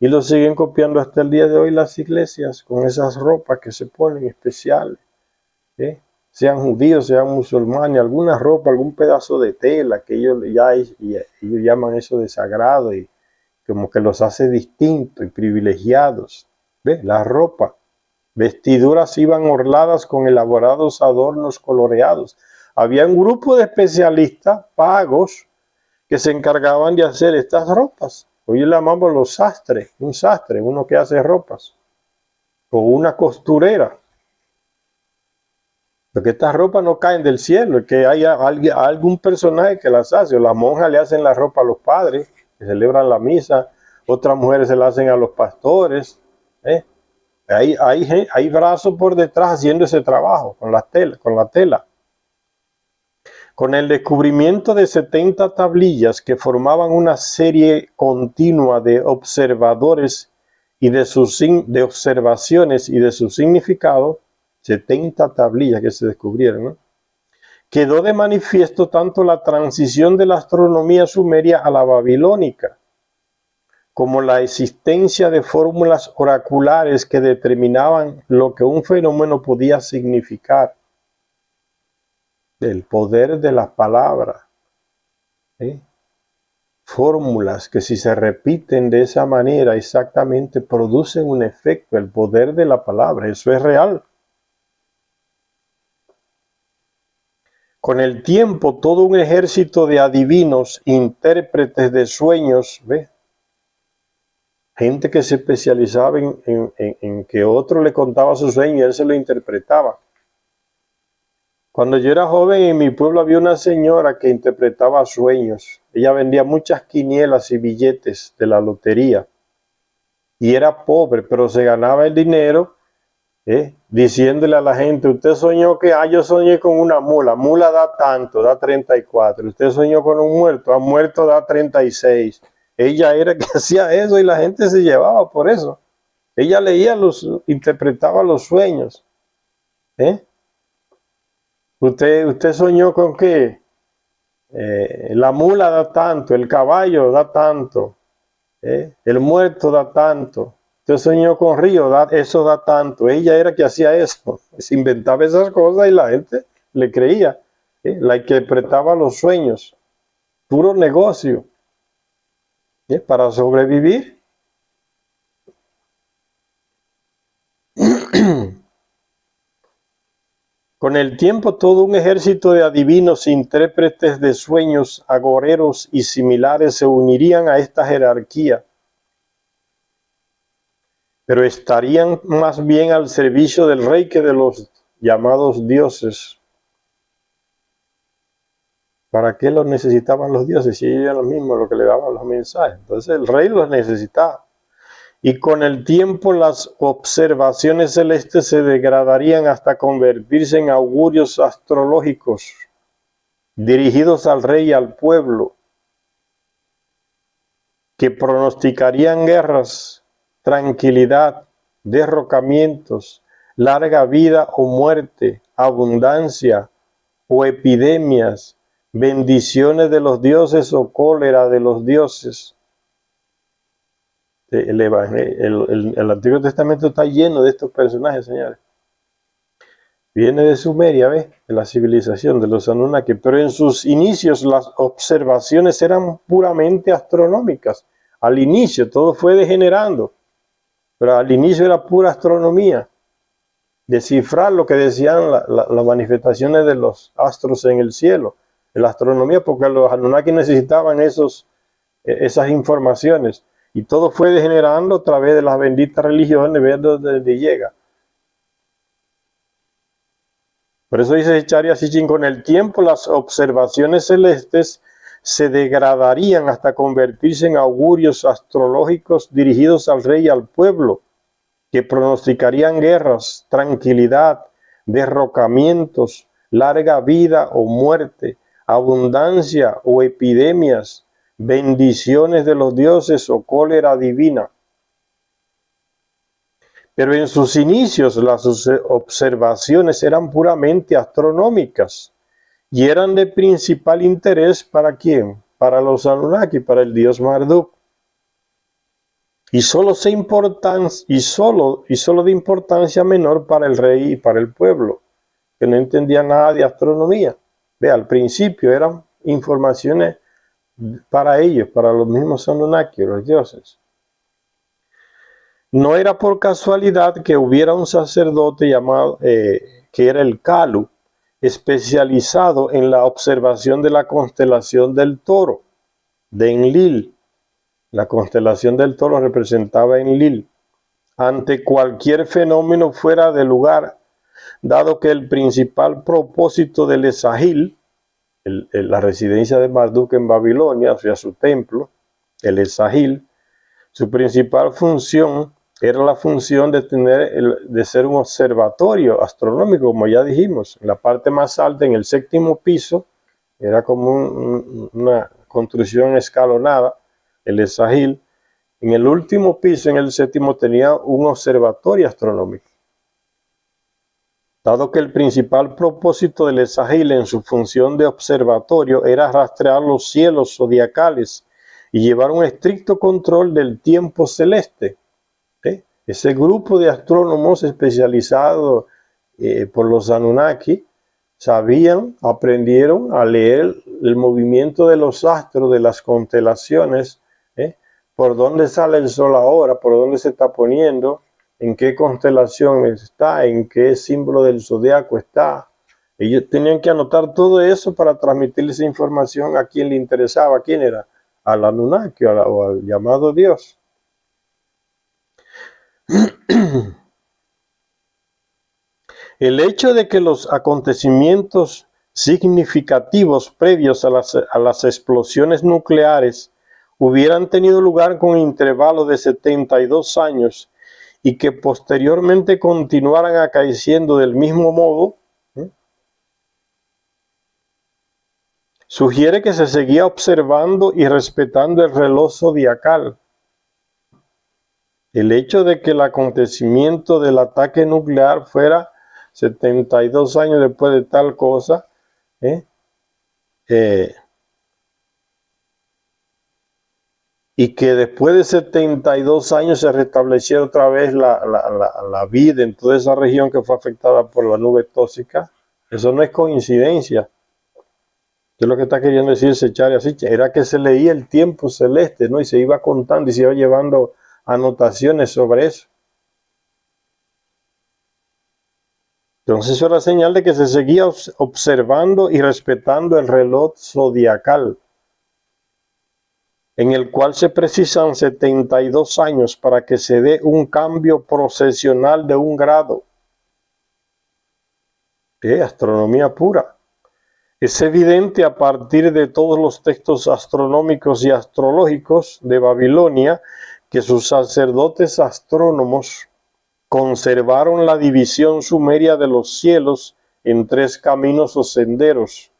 Y lo siguen copiando hasta el día de hoy las iglesias, con esas ropas que se ponen especiales. Sean judíos, sean musulmanes, alguna ropa, algún pedazo de tela, que ellos llaman eso de sagrado y como que los hace distintos y privilegiados. ¿Ves? La ropa, vestiduras iban orladas con elaborados adornos coloreados. Había un grupo de especialistas pagos que se encargaban de hacer estas ropas. Hoy le llamamos los sastres, un sastre, uno que hace ropas, o una costurera. Porque estas ropas no caen del cielo, es que hay algún personaje que las hace, o las monjas le hacen la ropa a los padres, que celebran la misa, otras mujeres se la hacen a los pastores. Hay brazos por detrás haciendo ese trabajo con la tela. Con el descubrimiento de 70 tablillas que formaban una serie continua de observadores y de observaciones y de su significado, 70 tablillas que se descubrieron, ¿no? Quedó de manifiesto tanto la transición de la astronomía sumeria a la babilónica, como la existencia de fórmulas oraculares que determinaban lo que un fenómeno podía significar. del poder de las palabras. Fórmulas que si se repiten de esa manera exactamente producen un efecto, el poder de la palabra, eso es real. Con el tiempo, todo un ejército de adivinos, intérpretes de sueños, ¿ves? Gente que se especializaba en que otro le contaba su sueño y él se lo interpretaba. Cuando yo era joven, en mi pueblo había una señora que interpretaba sueños. Ella vendía muchas quinielas y billetes de la lotería. Y era pobre, pero se ganaba el dinero diciéndole a la gente: usted soñó que, yo soñé con una mula da tanto, da 34. Usted soñó con un muerto, muerto da 36. Ella era que hacía eso y la gente se llevaba por eso. Ella interpretaba los sueños. Usted soñó con que la mula da tanto, el caballo da tanto, el muerto da tanto. Usted soñó con río, eso da tanto. Ella era que hacía eso, se inventaba esas cosas y la gente le creía. La interpretaba los sueños, puro negocio, para sobrevivir. Con el tiempo, todo un ejército de adivinos, intérpretes de sueños, agoreros y similares se unirían a esta jerarquía, pero estarían más bien al servicio del rey que de los llamados dioses. ¿Para qué los necesitaban los dioses si ellos eran los mismos los que le daban los mensajes? Entonces el rey los necesitaba. Y con el tiempo las observaciones celestes se degradarían hasta convertirse en augurios astrológicos dirigidos al rey y al pueblo, que pronosticarían guerras, tranquilidad, derrocamientos, larga vida o muerte, abundancia o epidemias, bendiciones de los dioses o cólera de los dioses. El Antiguo Testamento está lleno de estos personajes, señores. Viene de Sumeria, ¿ves? De la civilización de los Anunnaki, pero en sus inicios las observaciones eran puramente astronómicas. Al inicio todo fue degenerando, pero al inicio era pura astronomía. Descifrar lo que decían las manifestaciones de los astros en el cielo, en la astronomía, porque los Anunnaki necesitaban esas informaciones. Y todo fue degenerando a través de las benditas religiones, viendo desde llega. Por eso dice Charia Sitchin: con el tiempo las observaciones celestes se degradarían hasta convertirse en augurios astrológicos dirigidos al rey y al pueblo, que pronosticarían guerras, tranquilidad, derrocamientos, larga vida o muerte, abundancia o epidemias, bendiciones de los dioses o cólera divina. Pero en sus inicios las observaciones eran puramente astronómicas y eran de principal interés ¿para quién? Para los Anunnaki, para el dios Marduk. Y solo de importancia menor para el rey y para el pueblo, que no entendía nada de astronomía. Ve, al principio eran informaciones para ellos, para los mismos Anunnaki, los dioses. No era por casualidad que hubiera un sacerdote llamado, que era el Kalu, especializado en la observación de la constelación del Toro, de Enlil. La constelación del Toro representaba Enlil. Ante cualquier fenómeno fuera de lugar, dado que el principal propósito del Esagil, la residencia de Marduk en Babilonia, o sea, su templo, el Esagil, su principal función era la función de ser un observatorio astronómico, como ya dijimos. En la parte más alta, en el 7º piso, era como una construcción escalonada, el Esagil. En el último piso, en el 7º, tenía un observatorio astronómico. Dado que el principal propósito del Esagil en su función de observatorio era rastrear los cielos zodiacales y llevar un estricto control del tiempo celeste. Ese grupo de astrónomos especializados por los Anunnaki aprendieron a leer el movimiento de los astros, de las constelaciones, por dónde sale el sol ahora, por dónde se está poniendo, en qué constelación está, en qué símbolo del zodiaco está. Ellos tenían que anotar todo eso para transmitirle esa información a quien le interesaba. ¿A quién era? Al Anunnaki o al llamado Dios. El hecho de que los acontecimientos significativos previos a las explosiones nucleares hubieran tenido lugar con intervalo de 72 años y que posteriormente continuaran acaeciendo del mismo modo, sugiere que se seguía observando y respetando el reloj zodiacal. El hecho de que el acontecimiento del ataque nuclear fuera 72 años después de tal cosa, y que después de 72 años se restableciera otra vez la vida en toda esa región que fue afectada por la nube tóxica, eso no es coincidencia. ¿Qué es lo que está queriendo decir Sechari así? Era que se leía el tiempo celeste, ¿no? Y se iba contando y se iba llevando anotaciones sobre eso. Entonces eso era señal de que se seguía observando y respetando el reloj zodiacal, en el cual se precisan 72 años para que se dé un cambio procesional de 1 grado. Astronomía pura. Es evidente a partir de todos los textos astronómicos y astrológicos de Babilonia que sus sacerdotes astrónomos conservaron la división sumeria de los cielos en 3 caminos o senderos,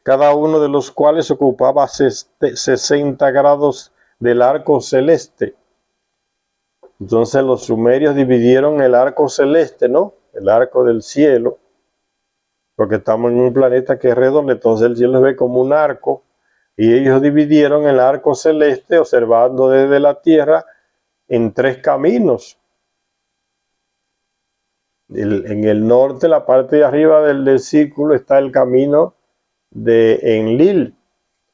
cada uno de los cuales ocupaba 60 grados del arco celeste. Entonces los sumerios dividieron el arco celeste, ¿no? El arco del cielo, porque estamos en un planeta que es redondo, entonces el cielo se ve como un arco, y ellos dividieron el arco celeste, observando desde la Tierra, en 3 caminos. En el norte, la parte de arriba del círculo, está el camino de Enlil.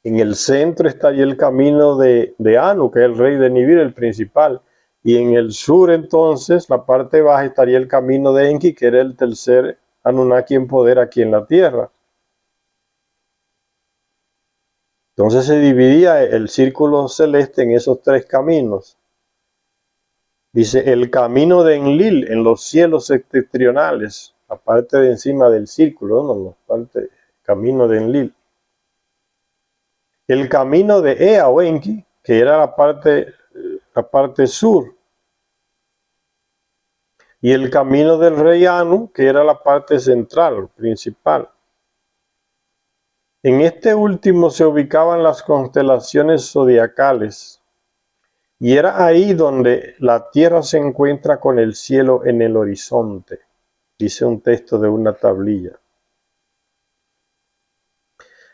En el centro está allí el camino de Anu, que es el rey de Nibiru, el principal. Y en el sur, entonces, la parte baja, estaría el camino de Enki, que era el tercer Anunnaki en poder aquí en la Tierra. Entonces se dividía el círculo celeste en esos 3 caminos. Dice, el camino de Enlil en los cielos septentrionales, la parte de encima del círculo, ¿no? La parte, camino de Enlil. El camino de Ea o Enki, que era la parte sur. Y el camino del rey Anu, que era la parte central, principal. En este último se ubicaban las constelaciones zodiacales, y era ahí donde la tierra se encuentra con el cielo en el horizonte, dice un texto de una tablilla.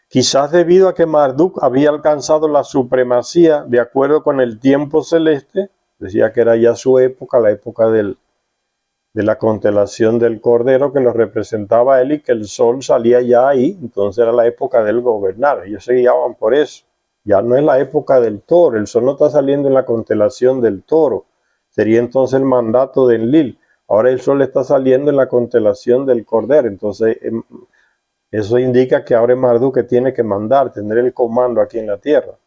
Quizás debido a que Marduk había alcanzado la supremacía de acuerdo con el tiempo celeste, decía que era ya su época, la época de la constelación del Cordero, que lo representaba a él, y que el sol salía ya ahí, entonces era la época del gobernar. Ellos se guiaban por eso. Ya no es la época del toro, el sol no está saliendo en la constelación del toro, sería entonces el mandato de Enlil. Ahora el sol está saliendo en la constelación del Cordero, entonces eso indica que ahora es Marduk que tiene que mandar, tener el comando aquí en la tierra.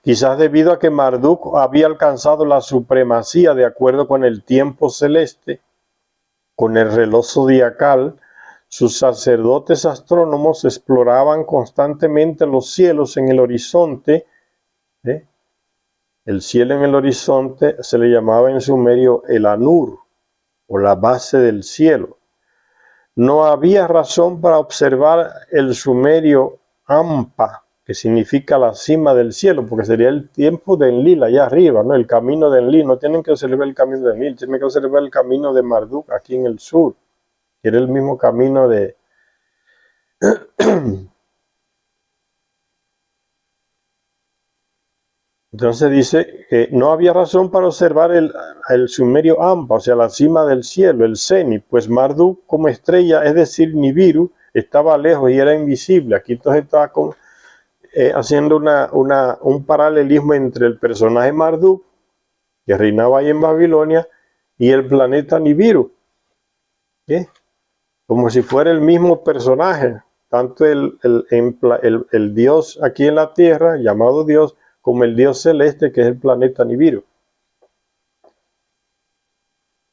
Quizás debido a que Marduk había alcanzado la supremacía de acuerdo con el tiempo celeste, con el reloj zodiacal, sus sacerdotes astrónomos exploraban constantemente los cielos en el horizonte. El cielo en el horizonte se le llamaba en sumerio el Anur, o la base del cielo. No había razón para observar el sumerio Ampa, que significa la cima del cielo, porque sería el tiempo de Enlil allá arriba, ¿no? El camino de Enlil. No tienen que observar el camino de Enlil, tienen que observar el camino de Marduk aquí en el sur, que era el mismo camino de Entonces dice que no había razón para observar el sumerio Ampa, o sea, la cima del cielo, el cenit, pues Marduk como estrella, es decir, Nibiru, estaba lejos y era invisible. Aquí entonces está haciendo un paralelismo entre el personaje Marduk, que reinaba ahí en Babilonia, y el planeta Nibiru, ¿eh? Como si fuera el mismo personaje, tanto el dios aquí en la tierra, llamado Dios, como el dios celeste, que es el planeta Nibiru.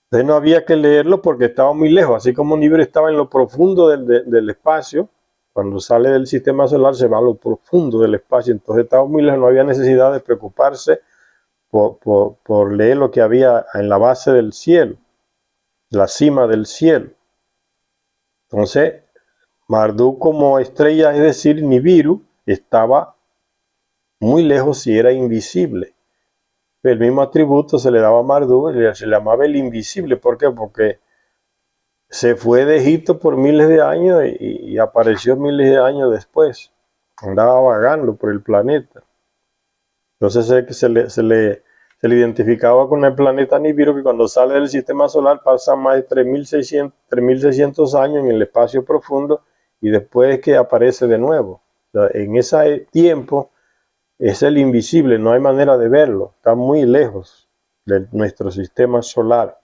Entonces no había que leerlo porque estaba muy lejos, así como Nibiru estaba en lo profundo del espacio. Cuando sale del sistema solar se va a lo profundo del espacio, entonces estaba muy lejos, no había necesidad de preocuparse por leer lo que había en la base del cielo, la cima del cielo. Entonces, Marduk como estrella, es decir, Nibiru, estaba muy lejos y era invisible. El mismo atributo se le daba a Marduk, se le llamaba el invisible. ¿Por qué? Porque se fue de Egipto por miles de años y apareció miles de años después. Andaba vagando por el planeta. Entonces se le identificaba con el planeta Nibiru, que cuando sale del sistema solar pasa más de 3.600 años en el espacio profundo y después es que aparece de nuevo. O sea, en ese tiempo es el invisible, no hay manera de verlo, está muy lejos de nuestro sistema solar.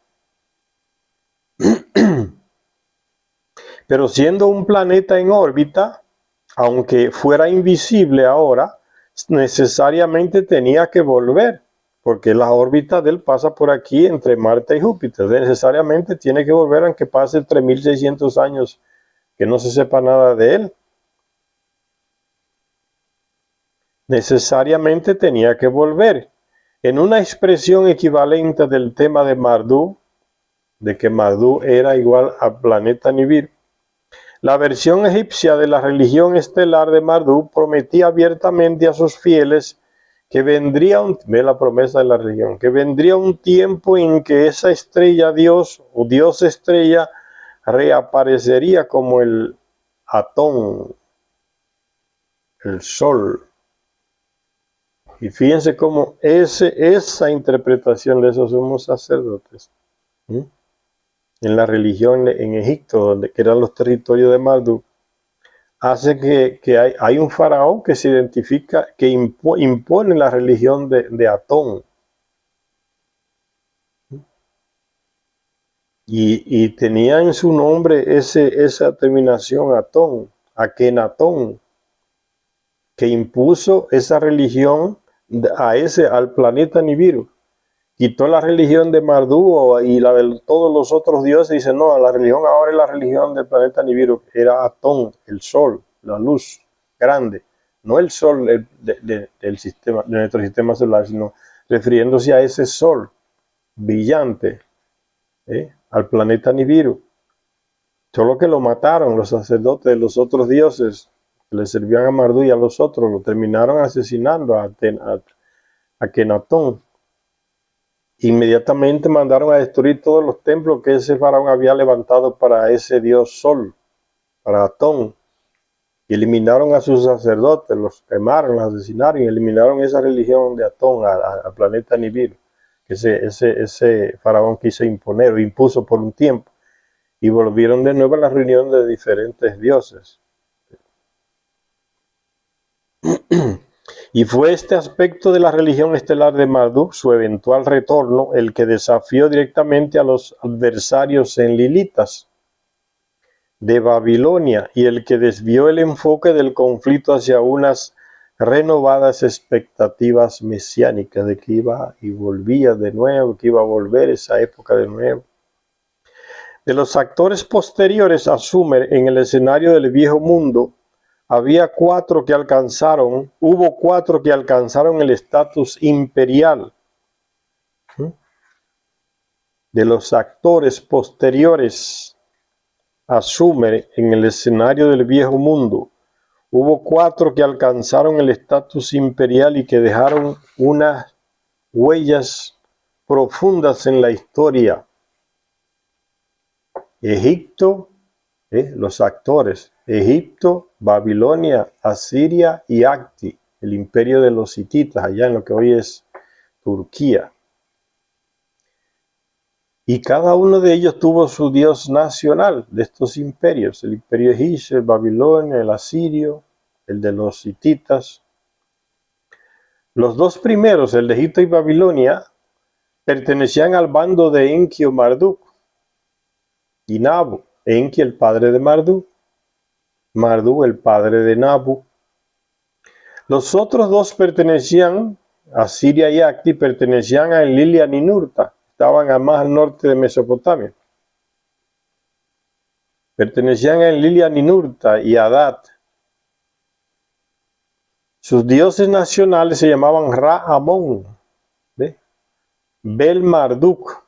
Pero siendo un planeta en órbita, aunque fuera invisible ahora, necesariamente tenía que volver, porque la órbita de él pasa por aquí entre Marte y Júpiter. Necesariamente tiene que volver aunque pase 3.600 años que no se sepa nada de él. Necesariamente tenía que volver. En una expresión equivalente del tema de Marduk, de que Marduk era igual al planeta Nibiru, la versión egipcia de la religión estelar de Marduk prometía abiertamente a sus fieles que vendría ve la promesa de la religión, que vendría un tiempo en que esa estrella Dios o Dios estrella reaparecería como el Atón, el sol. Y fíjense cómo esa interpretación de esos sumos sacerdotes, ¿sí?, en la religión en Egipto, que eran los territorios de Marduk, hace que hay un faraón que se identifica, que impone la religión de Atón. Y tenía en su nombre esa terminación Atón, Akenatón, que impuso esa religión al planeta Nibiru. Quitó la religión de Marduk y la de todos los otros dioses y dice, no, la religión ahora es la religión del planeta Nibiru. Era Atón, el sol, la luz grande, no el sol del sistema, de nuestro sistema solar, sino refiriéndose a ese sol brillante, al planeta Nibiru. Solo que lo mataron los sacerdotes de los otros dioses que le servían a Marduk y a los otros, lo terminaron asesinando a Akenatón. Inmediatamente mandaron a destruir todos los templos que ese faraón había levantado para ese dios sol, para Atón, y eliminaron a sus sacerdotes, los quemaron, los asesinaron y eliminaron esa religión de Atón al planeta Nibiru, que ese faraón quiso imponer o impuso por un tiempo, y volvieron de nuevo a la reunión de diferentes dioses. Y fue este aspecto de la religión estelar de Marduk, su eventual retorno, el que desafió directamente a los adversarios enlilitas de Babilonia y el que desvió el enfoque del conflicto hacia unas renovadas expectativas mesiánicas de que iba y volvía de nuevo, que iba a volver esa época de nuevo. De los actores posteriores a Sumer en el escenario del viejo mundo, hubo cuatro que alcanzaron el estatus imperial. De los actores posteriores a Sumer en el escenario del viejo mundo, hubo 4 que alcanzaron el estatus imperial y que dejaron unas huellas profundas en la historia. Egipto, los actores, Egipto, Babilonia, Asiria y Acti. el imperio de los hititas, allá en lo que hoy es Turquía. Y cada uno de ellos tuvo su dios nacional de estos imperios, el imperio egipcio, el babilonio, el asirio, el de los hititas. Los dos primeros, el de Egipto y Babilonia, pertenecían al bando de Enki o Marduk y Nabu. Enki, el padre de Marduk, Marduk, el padre de Nabu. Los otros dos pertenecían, Asiria y Acti, pertenecían a Enlil y a Ninurta, estaban más al norte de Mesopotamia. Pertenecían a Enlil y a Ninurta y a Adat. Sus dioses nacionales se llamaban Ra-Amón, Bel-Marduk,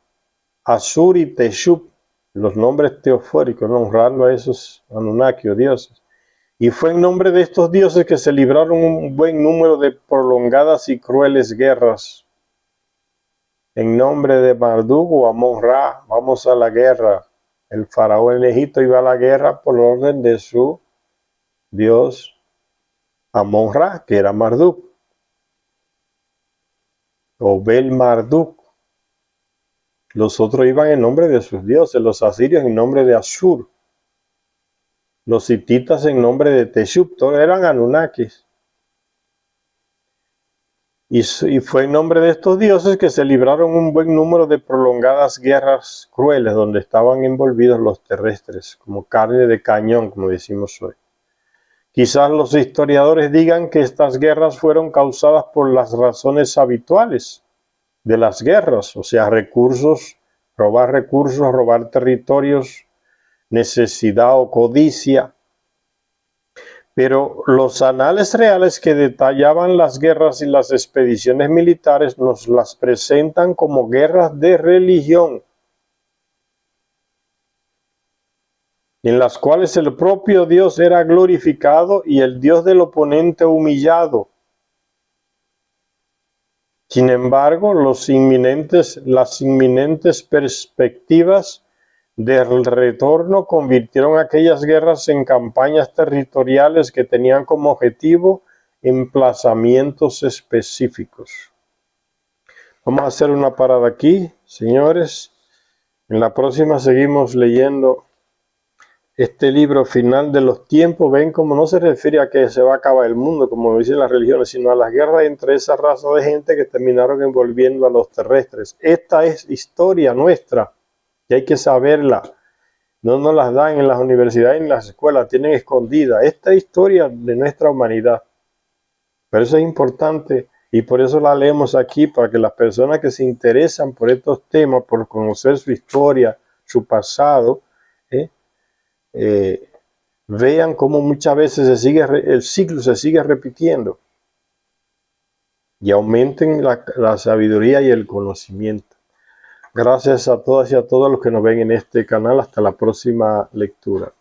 Asur y Teshub, los nombres teofóricos, ¿no? Honrando a esos Anunnaki o dioses. Y fue en nombre de estos dioses que se libraron un buen número de prolongadas y crueles guerras. En nombre de Marduk o Amón-Ra, vamos a la guerra. El faraón en Egipto iba a la guerra por orden de su dios Amón-Ra, que era Marduk, o Bel-Marduk. Los otros iban en nombre de sus dioses, los asirios en nombre de Asur, los hititas en nombre de Teshub, todos eran Anunnakis. Y fue en nombre de estos dioses que se libraron un buen número de prolongadas guerras crueles donde estaban envolvidos los terrestres, como carne de cañón, como decimos hoy. Quizás los historiadores digan que estas guerras fueron causadas por las razones habituales de las guerras, o sea, robar territorios, necesidad o codicia. Pero los anales reales que detallaban las guerras y las expediciones militares nos las presentan como guerras de religión, en las cuales el propio Dios era glorificado y el Dios del oponente humillado. Sin embargo, las inminentes perspectivas del retorno convirtieron aquellas guerras en campañas territoriales que tenían como objetivo emplazamientos específicos. Vamos a hacer una parada aquí, señores. En la próxima seguimos leyendo este libro final de los tiempos. Ven cómo no se refiere a que se va a acabar el mundo, como dicen las religiones, sino a las guerras entre esa raza de gente que terminaron envolviendo a los terrestres. Esta es historia nuestra y hay que saberla. No nos las dan en las universidades, en las escuelas, tienen escondida. Esta es historia de nuestra humanidad. Pero eso es importante y por eso la leemos aquí, para que las personas que se interesan por estos temas, por conocer su historia, su pasado, vean cómo muchas veces el ciclo se sigue repitiendo y aumenten la sabiduría y el conocimiento. Gracias a todas y a todos los que nos ven en este canal. Hasta la próxima lectura.